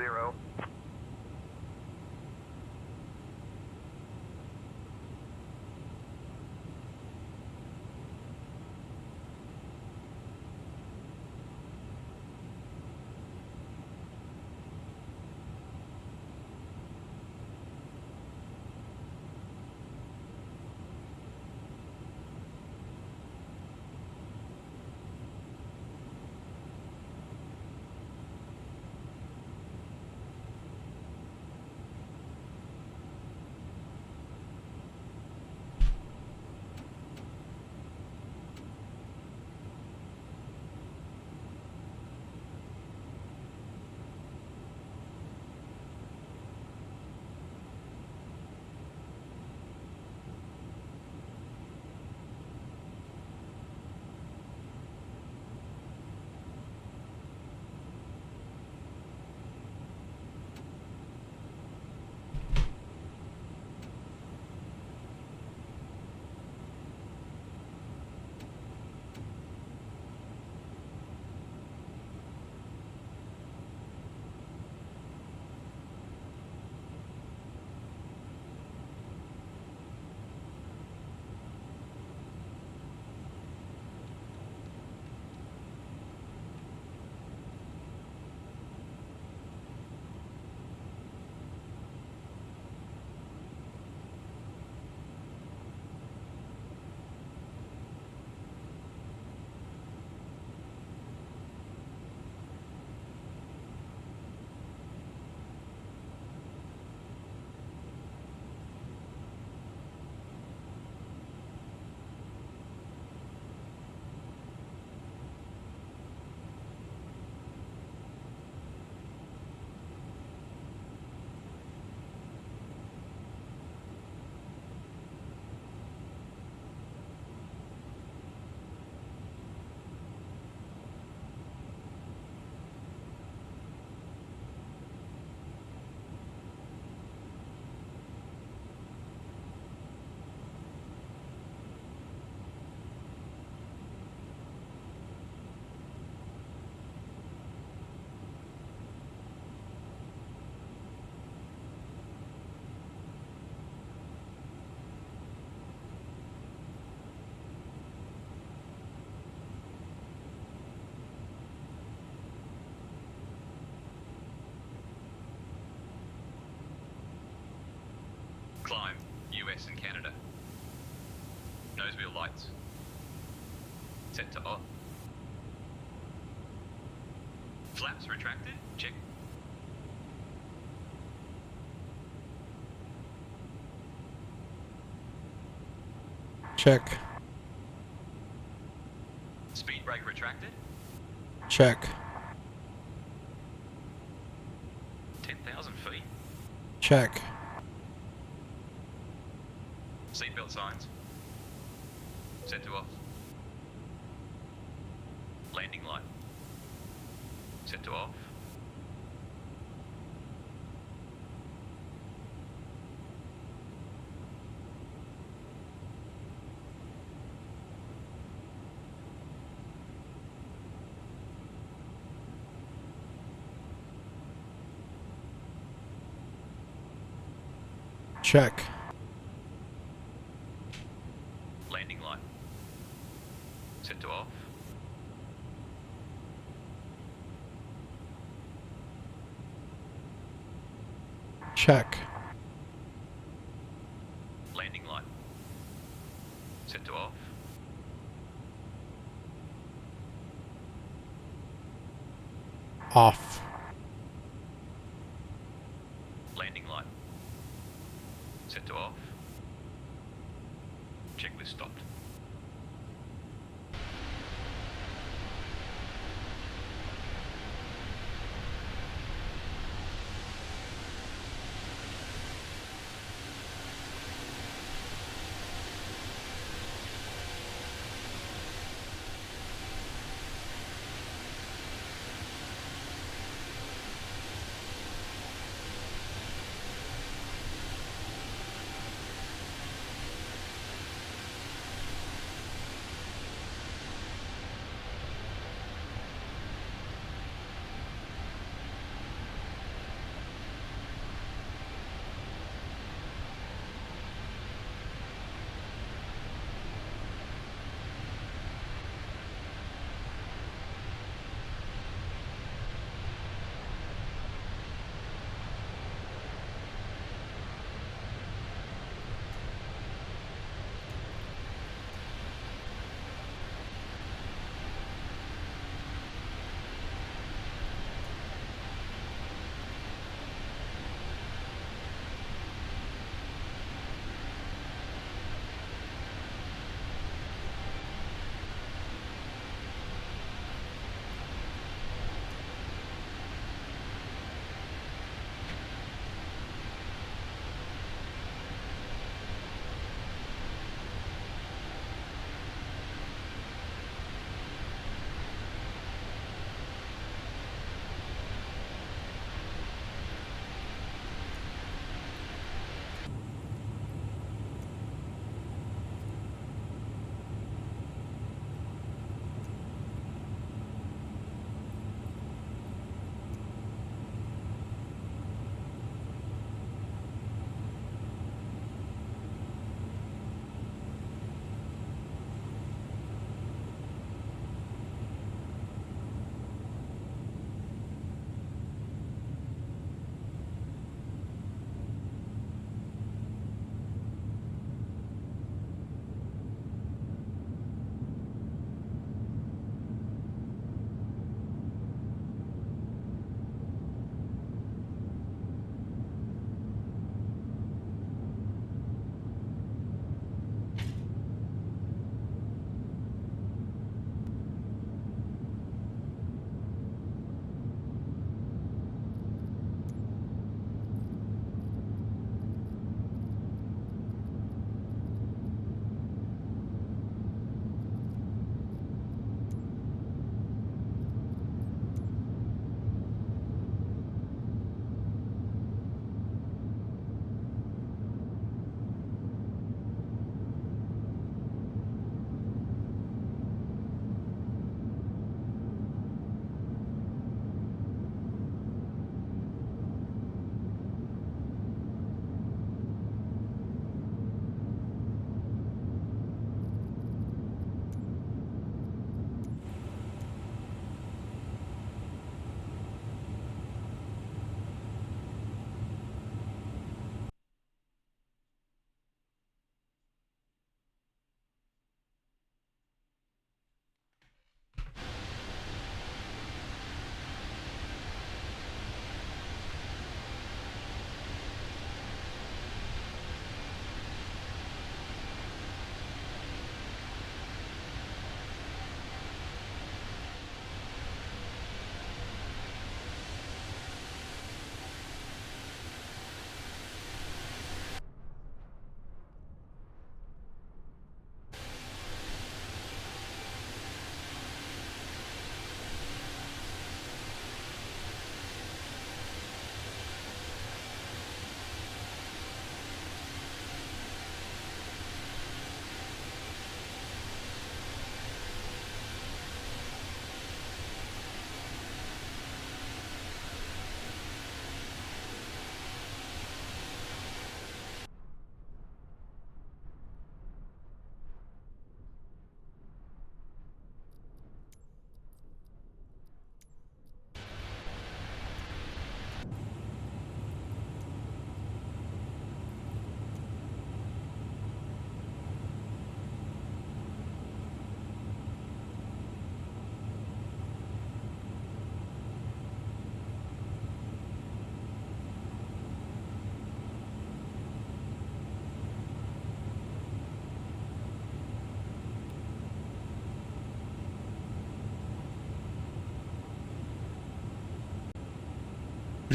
Climb, US and Canada. Nose wheel lights. Set to off. Flaps retracted, check. Check. Speed brake retracted. Check. 10,000 feet. Check. Seatbelt signs. Set to off. Landing light. Set to off. Check. Landing light. Set to off. Check. Landing light. Set to off. Off. Landing light. Set to off. Checklist stopped.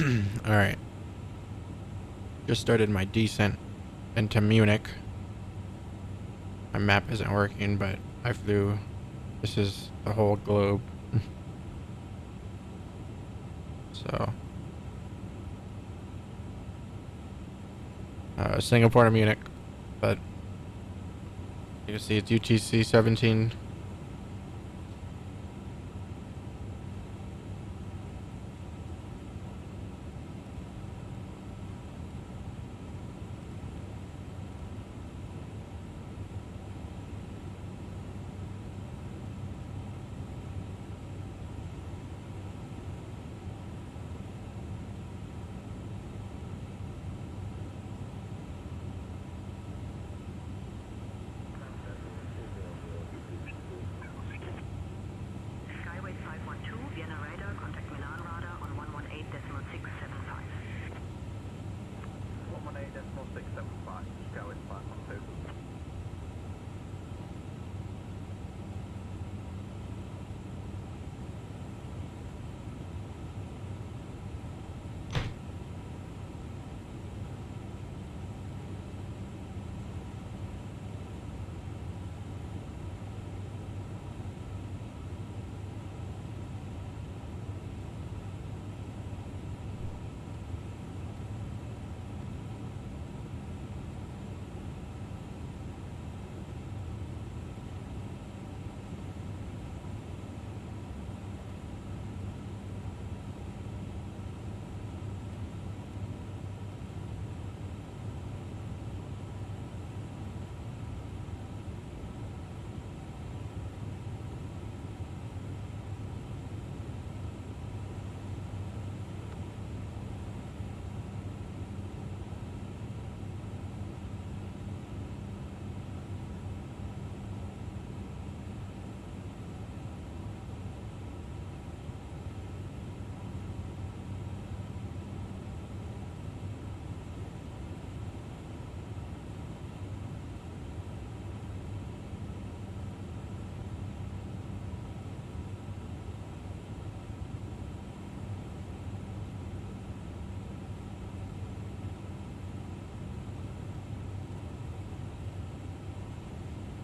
Alright. Just started my descent into Munich. My map isn't working, but I flew. This is the whole globe. So. Singapore to Munich. But you can see it's UTC 17.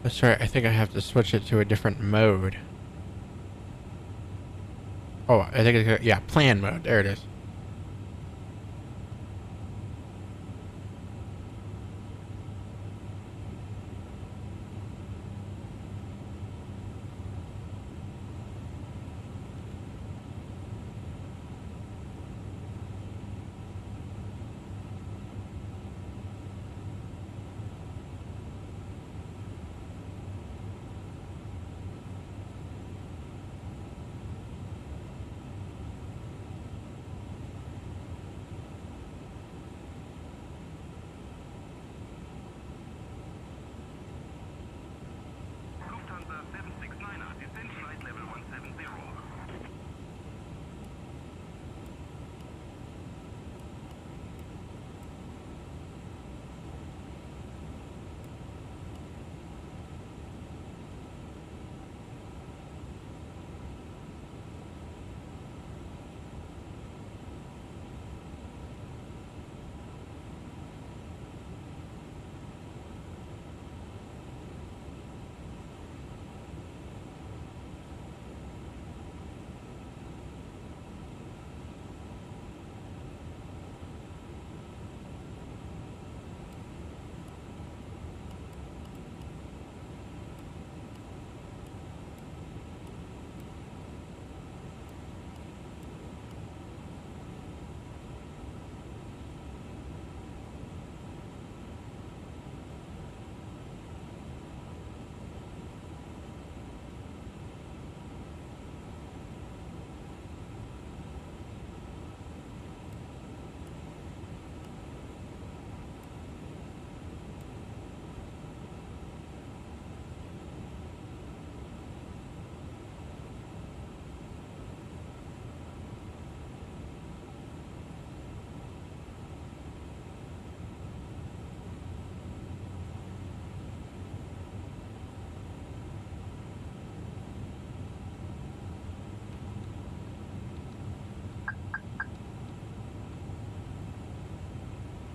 That's right, I think I have to switch it to a different mode. Oh, I think it's, yeah, plan mode. There it is.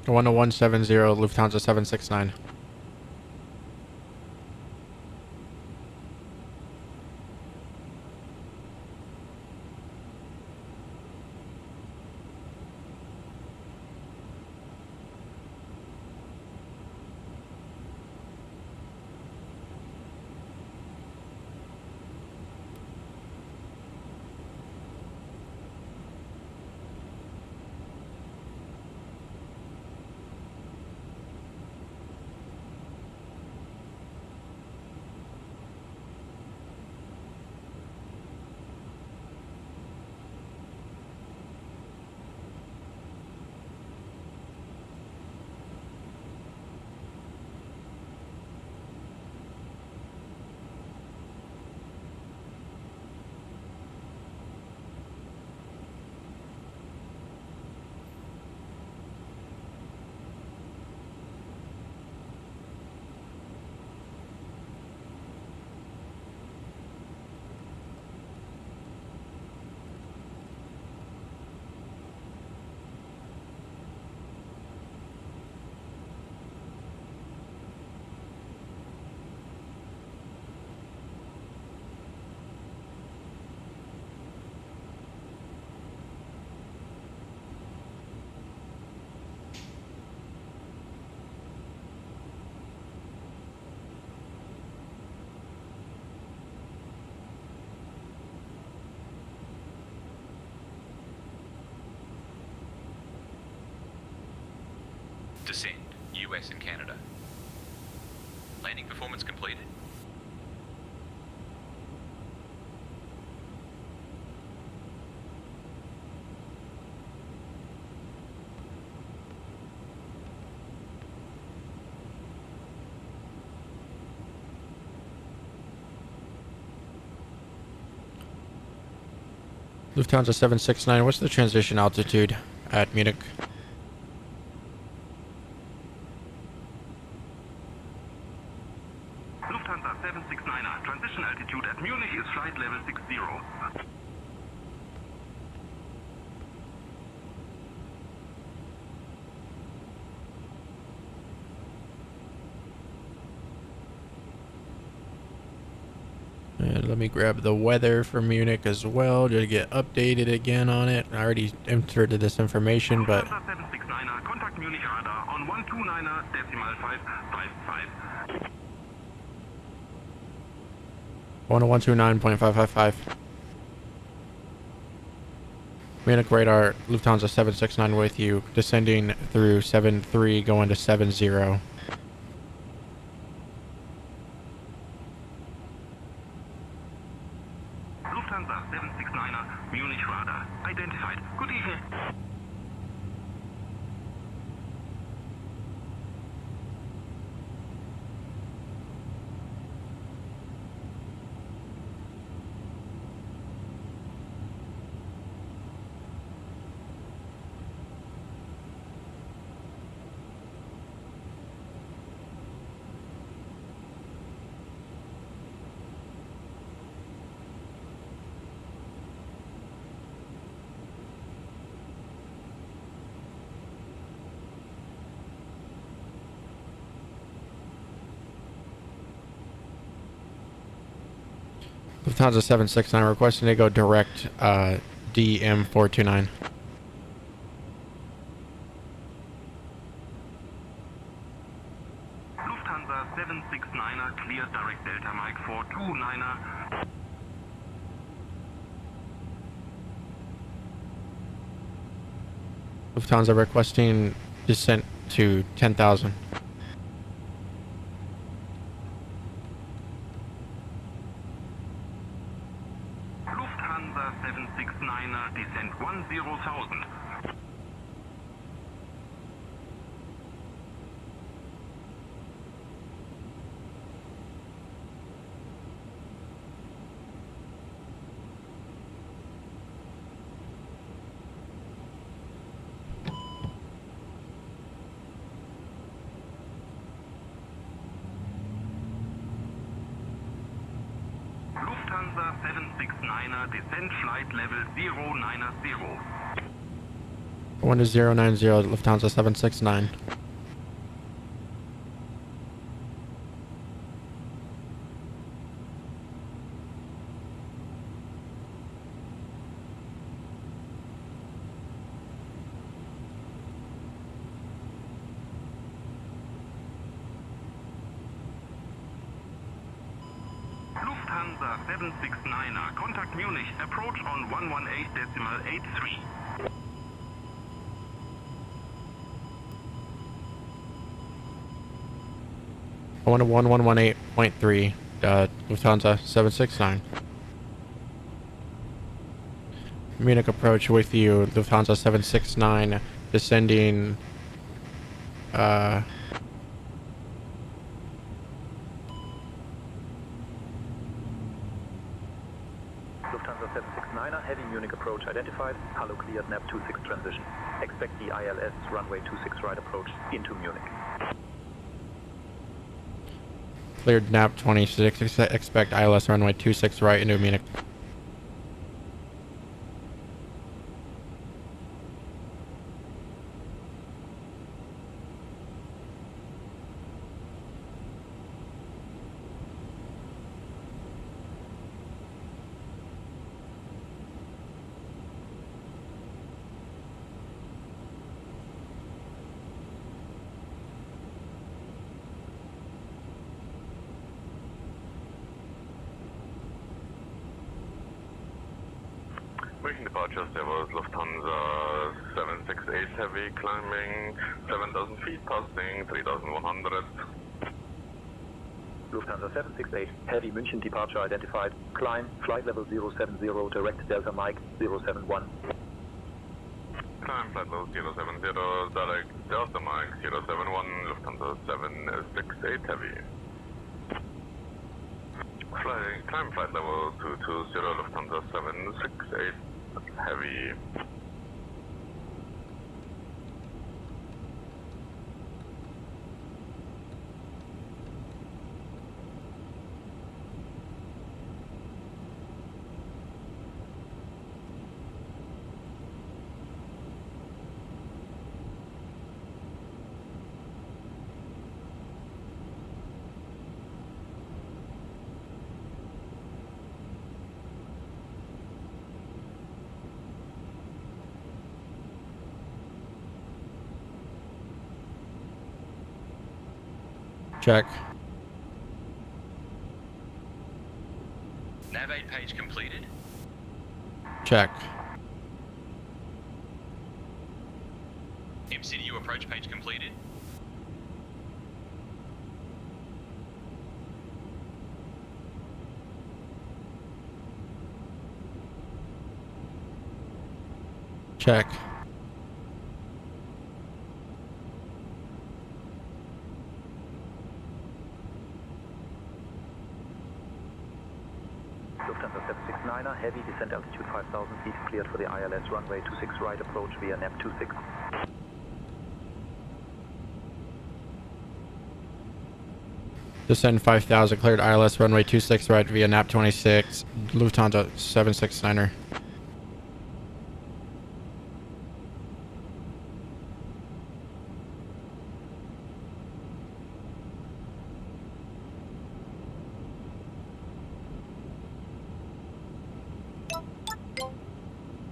10170 Lufthansa 769. Descend, US and Canada. Landing performance completed. Lufthansa 769, what's the transition altitude at Munich? Lufthansa 769er, transition altitude at Munich is flight level 60. And let me grab the weather for Munich as well to get updated again on it. I already entered this information, but... Lufthansa 769er, contact Munich radar on 129er decimal 555. 10129.555. Munich radar, Lufthansa 769 with you, descending through 73, going to 70. Lufthansa 769er, Munich radar, identified. Good evening. Lufthansa 769 requesting to go direct DM429. Lufthansa 769er, clear direct Delta Mike 429er. Lufthansa requesting descent to 10,000. Lufthansa 769er, descent 10,000. Lufthansa 769er, descent flight level 090. 1090 Lufthansa 769. Lufthansa 769er, contact Munich, approach on 118.83. 1118.3, Lufthansa 769. Munich approach with you, Lufthansa 769, descending, Lufthansa 769er, heavy Munich approach identified, Halo cleared, nav 26 transition. Expect the ILS runway 26 right approach into Munich. cleared NAP 26, expect ILS runway 26 right into Munich. Making departure stables, Lufthansa 768 heavy, climbing 7,000 feet, passing 3,100. Lufthansa 768, heavy München departure identified, climb, flight level 070, direct Delta Mike 071. Climb, flight level 070, direct Delta Mike 071, Lufthansa 768 heavy. Climb, flight level 220, Lufthansa 768 heavy. Check. Nav 8 page completed. Check. MCDU approach page completed. Check. Lufthansa 769er, heavy descent altitude 5,000 feet, cleared for the ILS runway 26 right approach via NAP 26. Descend 5,000, cleared ILS runway 26 right via NAP 26, Lufthansa 769er.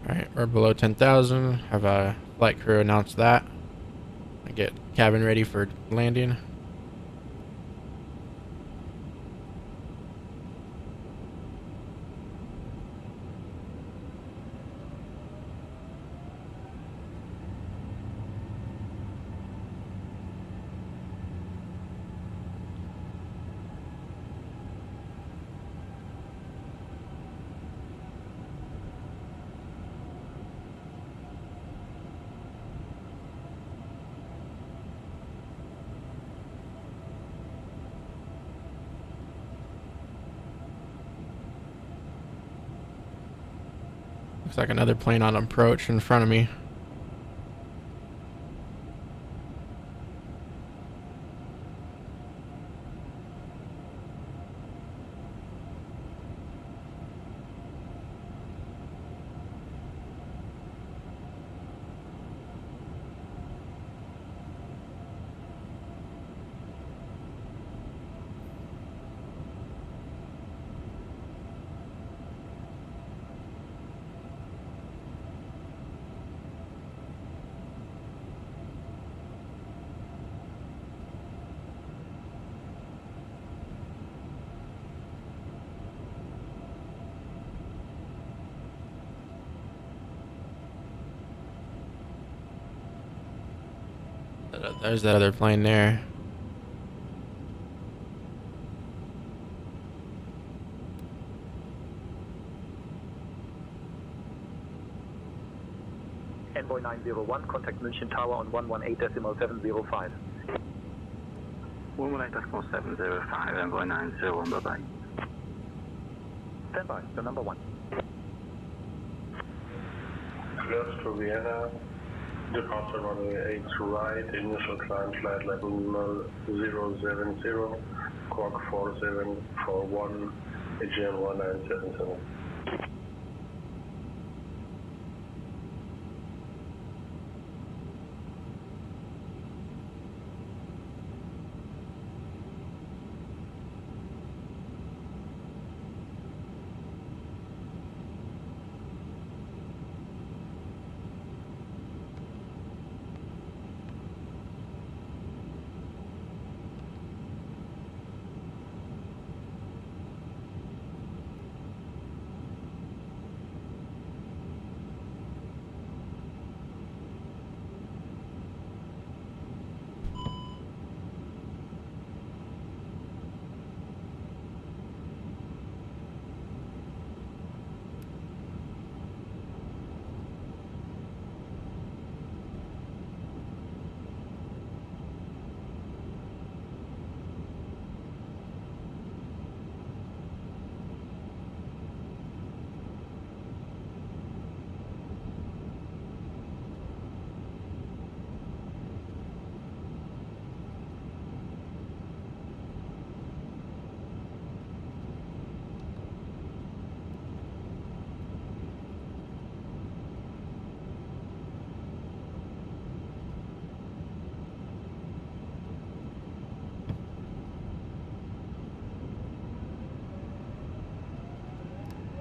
Alright, we're below 10,000. Have a flight crew announce that. I get cabin ready for landing. Looks like another plane on approach in front of me. There's that other plane there. Envoy 901, contact München Tower on 118.705. 118.705, Envoy 901, bye-bye. Stand by, the number 1. Cleared to Vienna, departure runway 8 to right, initial climb flight level 070, Quark 4741, AGM 1977.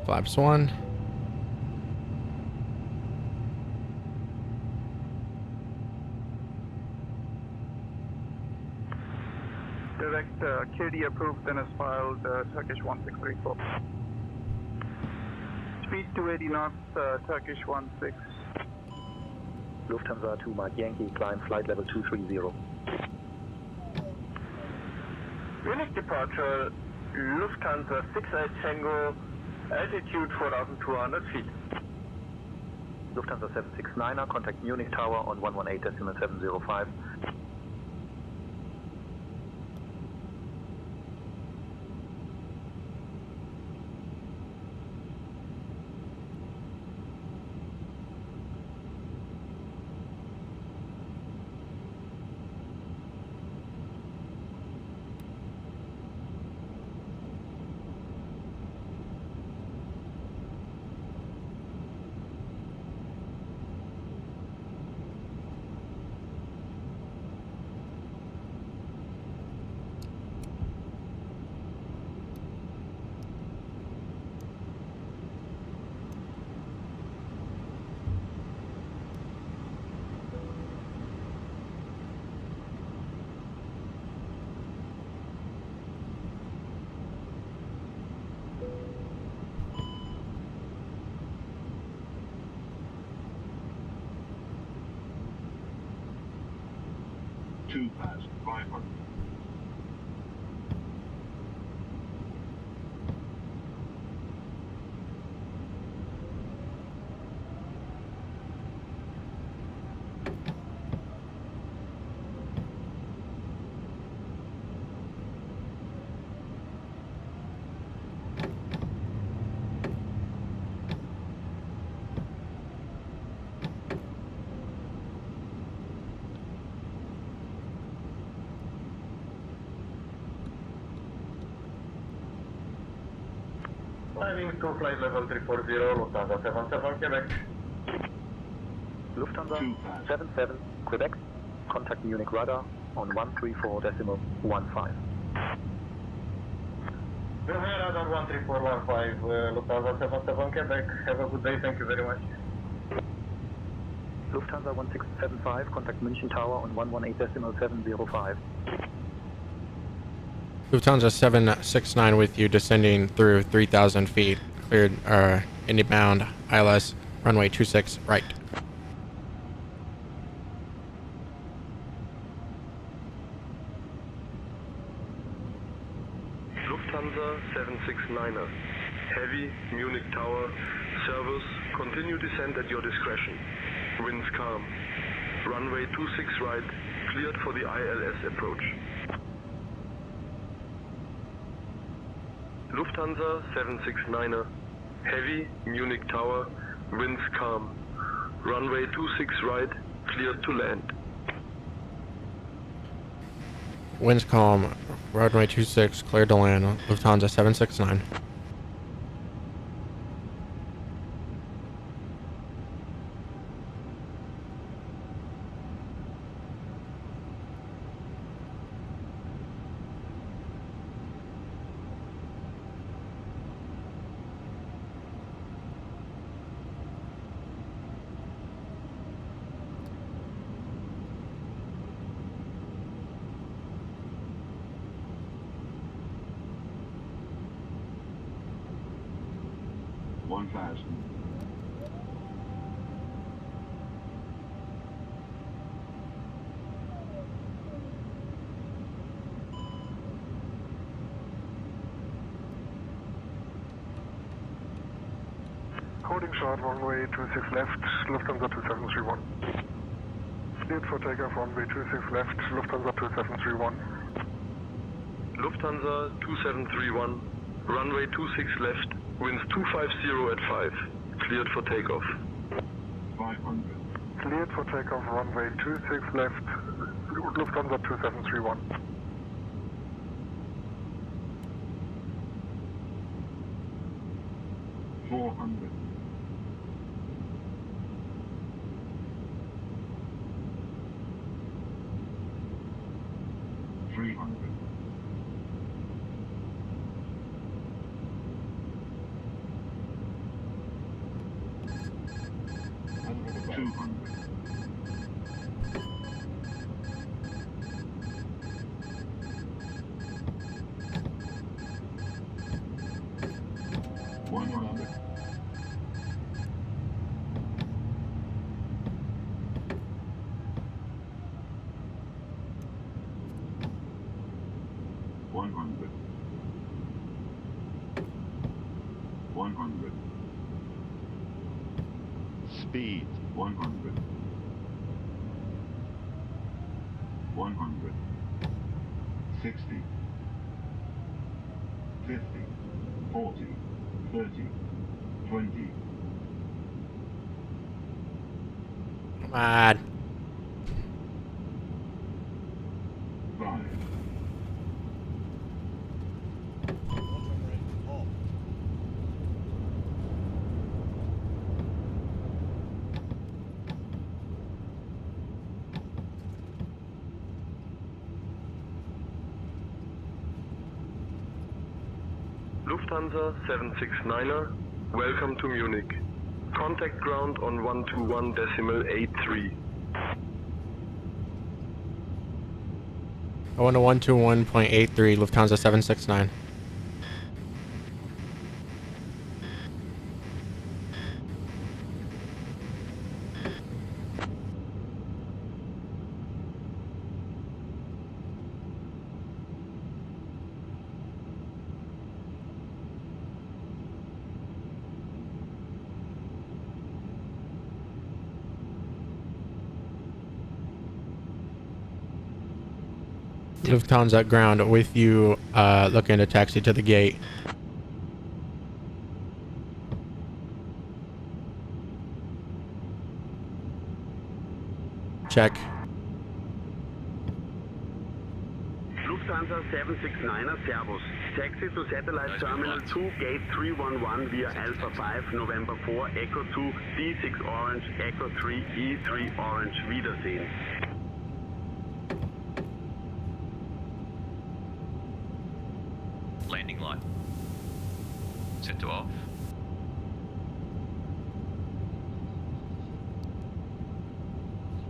Flaps 1. Direct QD approved and as filed, Turkish 1634. Speed 280 knots, Turkish 16. Lufthansa 2 Mike Yankee, climb flight level 230. Munich departure, Lufthansa 68 Tango, altitude 4,200 feet. Lufthansa 769er, contact Munich Tower on 118.705. Past 500. Climbing to flight level 340, Lufthansa 77 Quebec. Lufthansa 77 Quebec, contact Munich radar on 134.15. Munich radar 13415, Lufthansa 77 Quebec. Have a good day, thank you very much. Lufthansa 1675, contact München Tower on 118.705. Lufthansa 769 with you, descending through 3,000 feet. Cleared inbound ILS runway 26 right. 769er. Heavy, Munich Tower, service, continue descent at your discretion. Winds calm. Runway 26 right, cleared for the ILS approach. Lufthansa 769er. Heavy, Munich Tower, winds calm. Runway 26 right, cleared to land. Winds calm. Runway 26, cleared to land. Lufthansa 769. Holding short, runway 26 left, Lufthansa 2731. Cleared for takeoff, runway 26 left, Lufthansa 2731. Lufthansa 2731, runway 26 left, winds 250 at 5, cleared for takeoff. 500. Cleared for takeoff, runway 26 left, Lufthansa 2731. $400. 300. 200. 100. 100. 100. Speed 100. 100. 60. 50. 40. 30. 20. Come on. 5. Lufthansa 769er, welcome to Munich. Contact ground on 121.83. I want to 121.83, Lufthansa 769. Lufthansa at ground with you, looking to taxi to the gate. Check. Lufthansa 769er, Servus. Taxi to Satellite Terminal 2, Gate 311 via Alpha 5, November 4, Echo 2, D6 Orange, Echo 3, E3 Orange, Wiedersehen. Landing light. Set to off.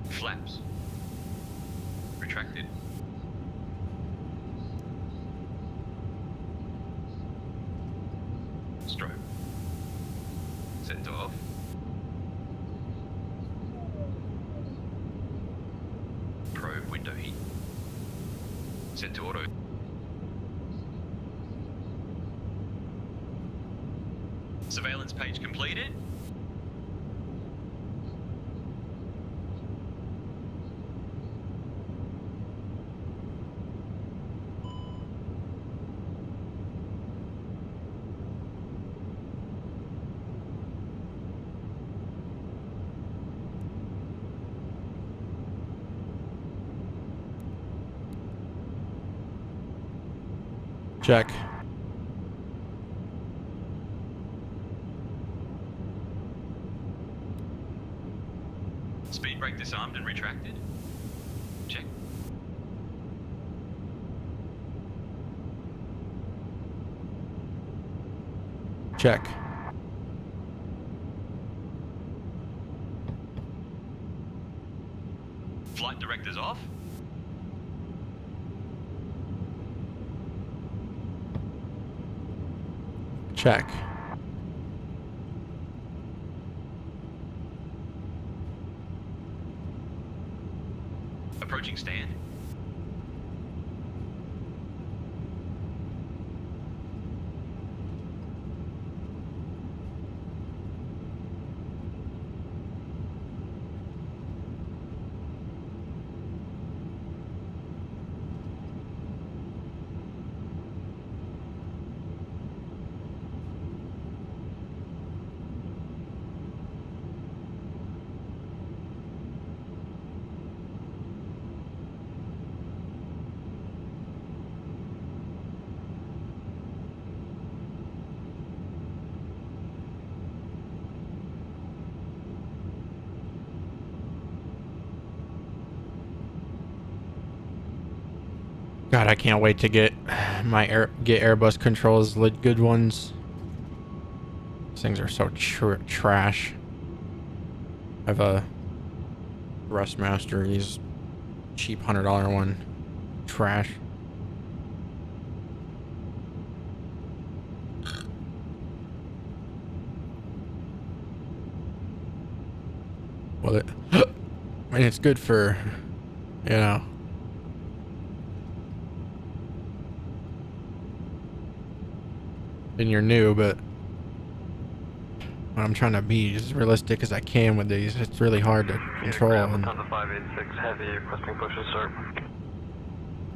Flaps. Retracted. Strobe. Set to off. Probe window heat. Set to auto. Surveillance page completed. Check. Speed brake disarmed and retracted. Check. Check. Flight directors off. Check. Approaching stand. God, I can't wait to get my Airbus controls, good ones. These things are so trash. I have a Thrustmaster, these cheap $100 one, trash. Well, I mean, it's good for, you know. And you're new, but when I'm trying to be as realistic as I can with these, it's really hard to control. And Lufthansa 586 Heavy requesting push and start.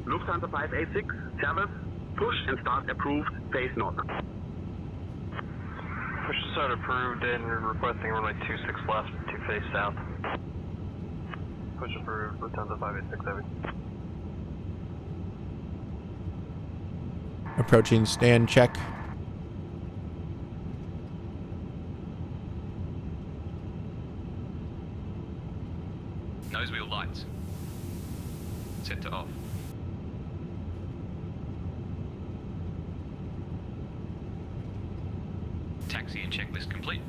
Lufthansa 586, service, push and start approved, face north. Push and start approved and requesting runway 26 left to face south. Push approved, Lufthansa 586 Heavy. approaching stand check. Nose wheel lights. Set to off. Taxi and checklist complete.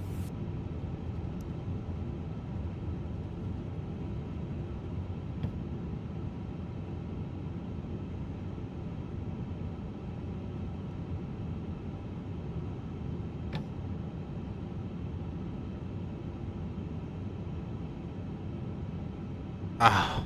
Ah.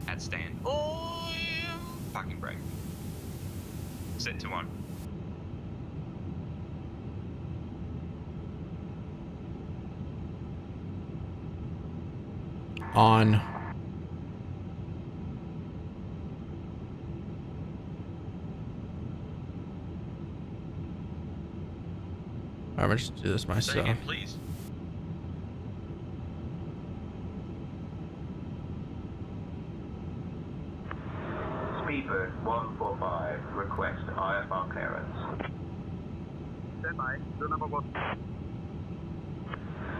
At stand. Oh, yeah. Parking brake. Set to on. On. I'm gonna just do this myself. Say again, please. Speedbird 145, request IFR clearance. Stand by, the number 1.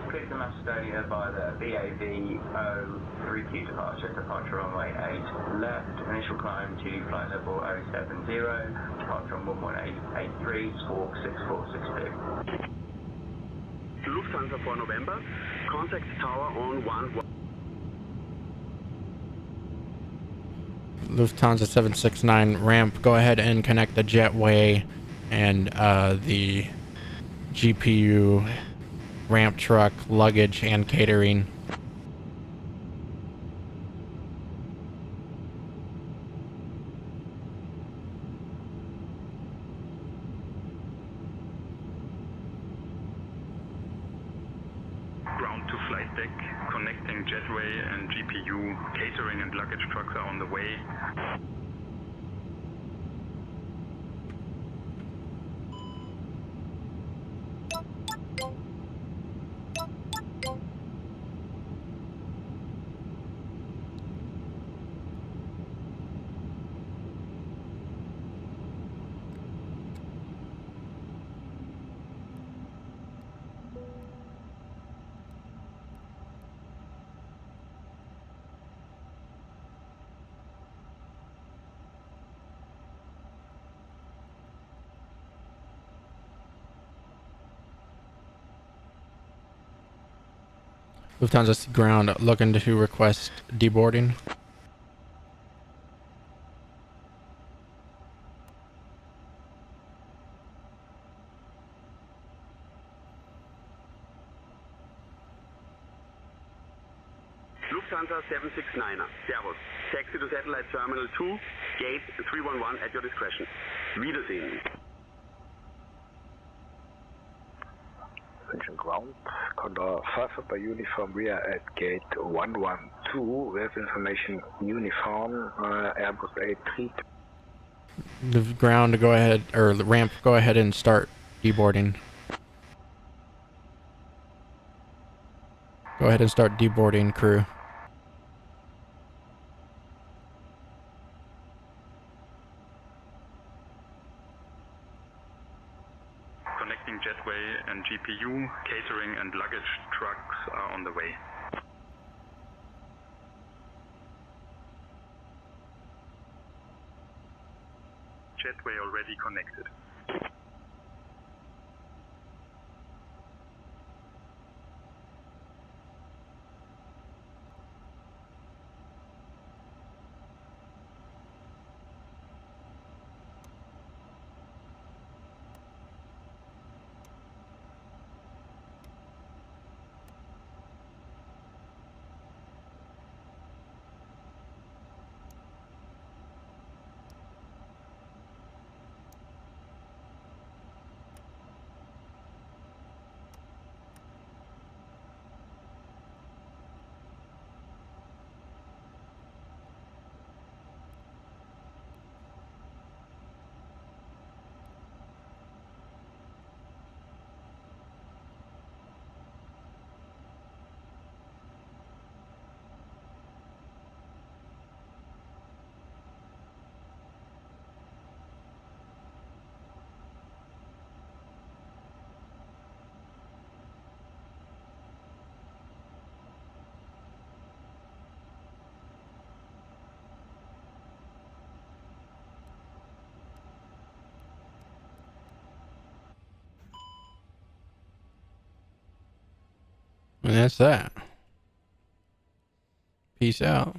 Clear to Macedonia by the BAV 03Q departure runway 8 left, initial climb to flight level 070, departure on 11883, squawk 6462. Lufthansa for November, contact tower on 11. Lufthansa 769 ramp, go ahead and connect the jetway and the GPU ramp truck, luggage, and catering. Ground to flight deck, connecting jetway and GPU, catering and luggage trucks are on the way. Lufthansa ground looking to request deboarding. Lufthansa 769er, Servus. Taxi to Satellite Terminal 2, gate 311 at your discretion. Wiedersehen. Attention ground, Condor 5 by uniform, we are at gate 112, we have information uniform, Airbus A3. The ground to go ahead, or the ramp, go ahead and start deboarding. Go ahead and start deboarding, crew. Connecting jetway and GPU, catering and luggage trucks are on the way. Jetway already connected. And that's that. Peace out.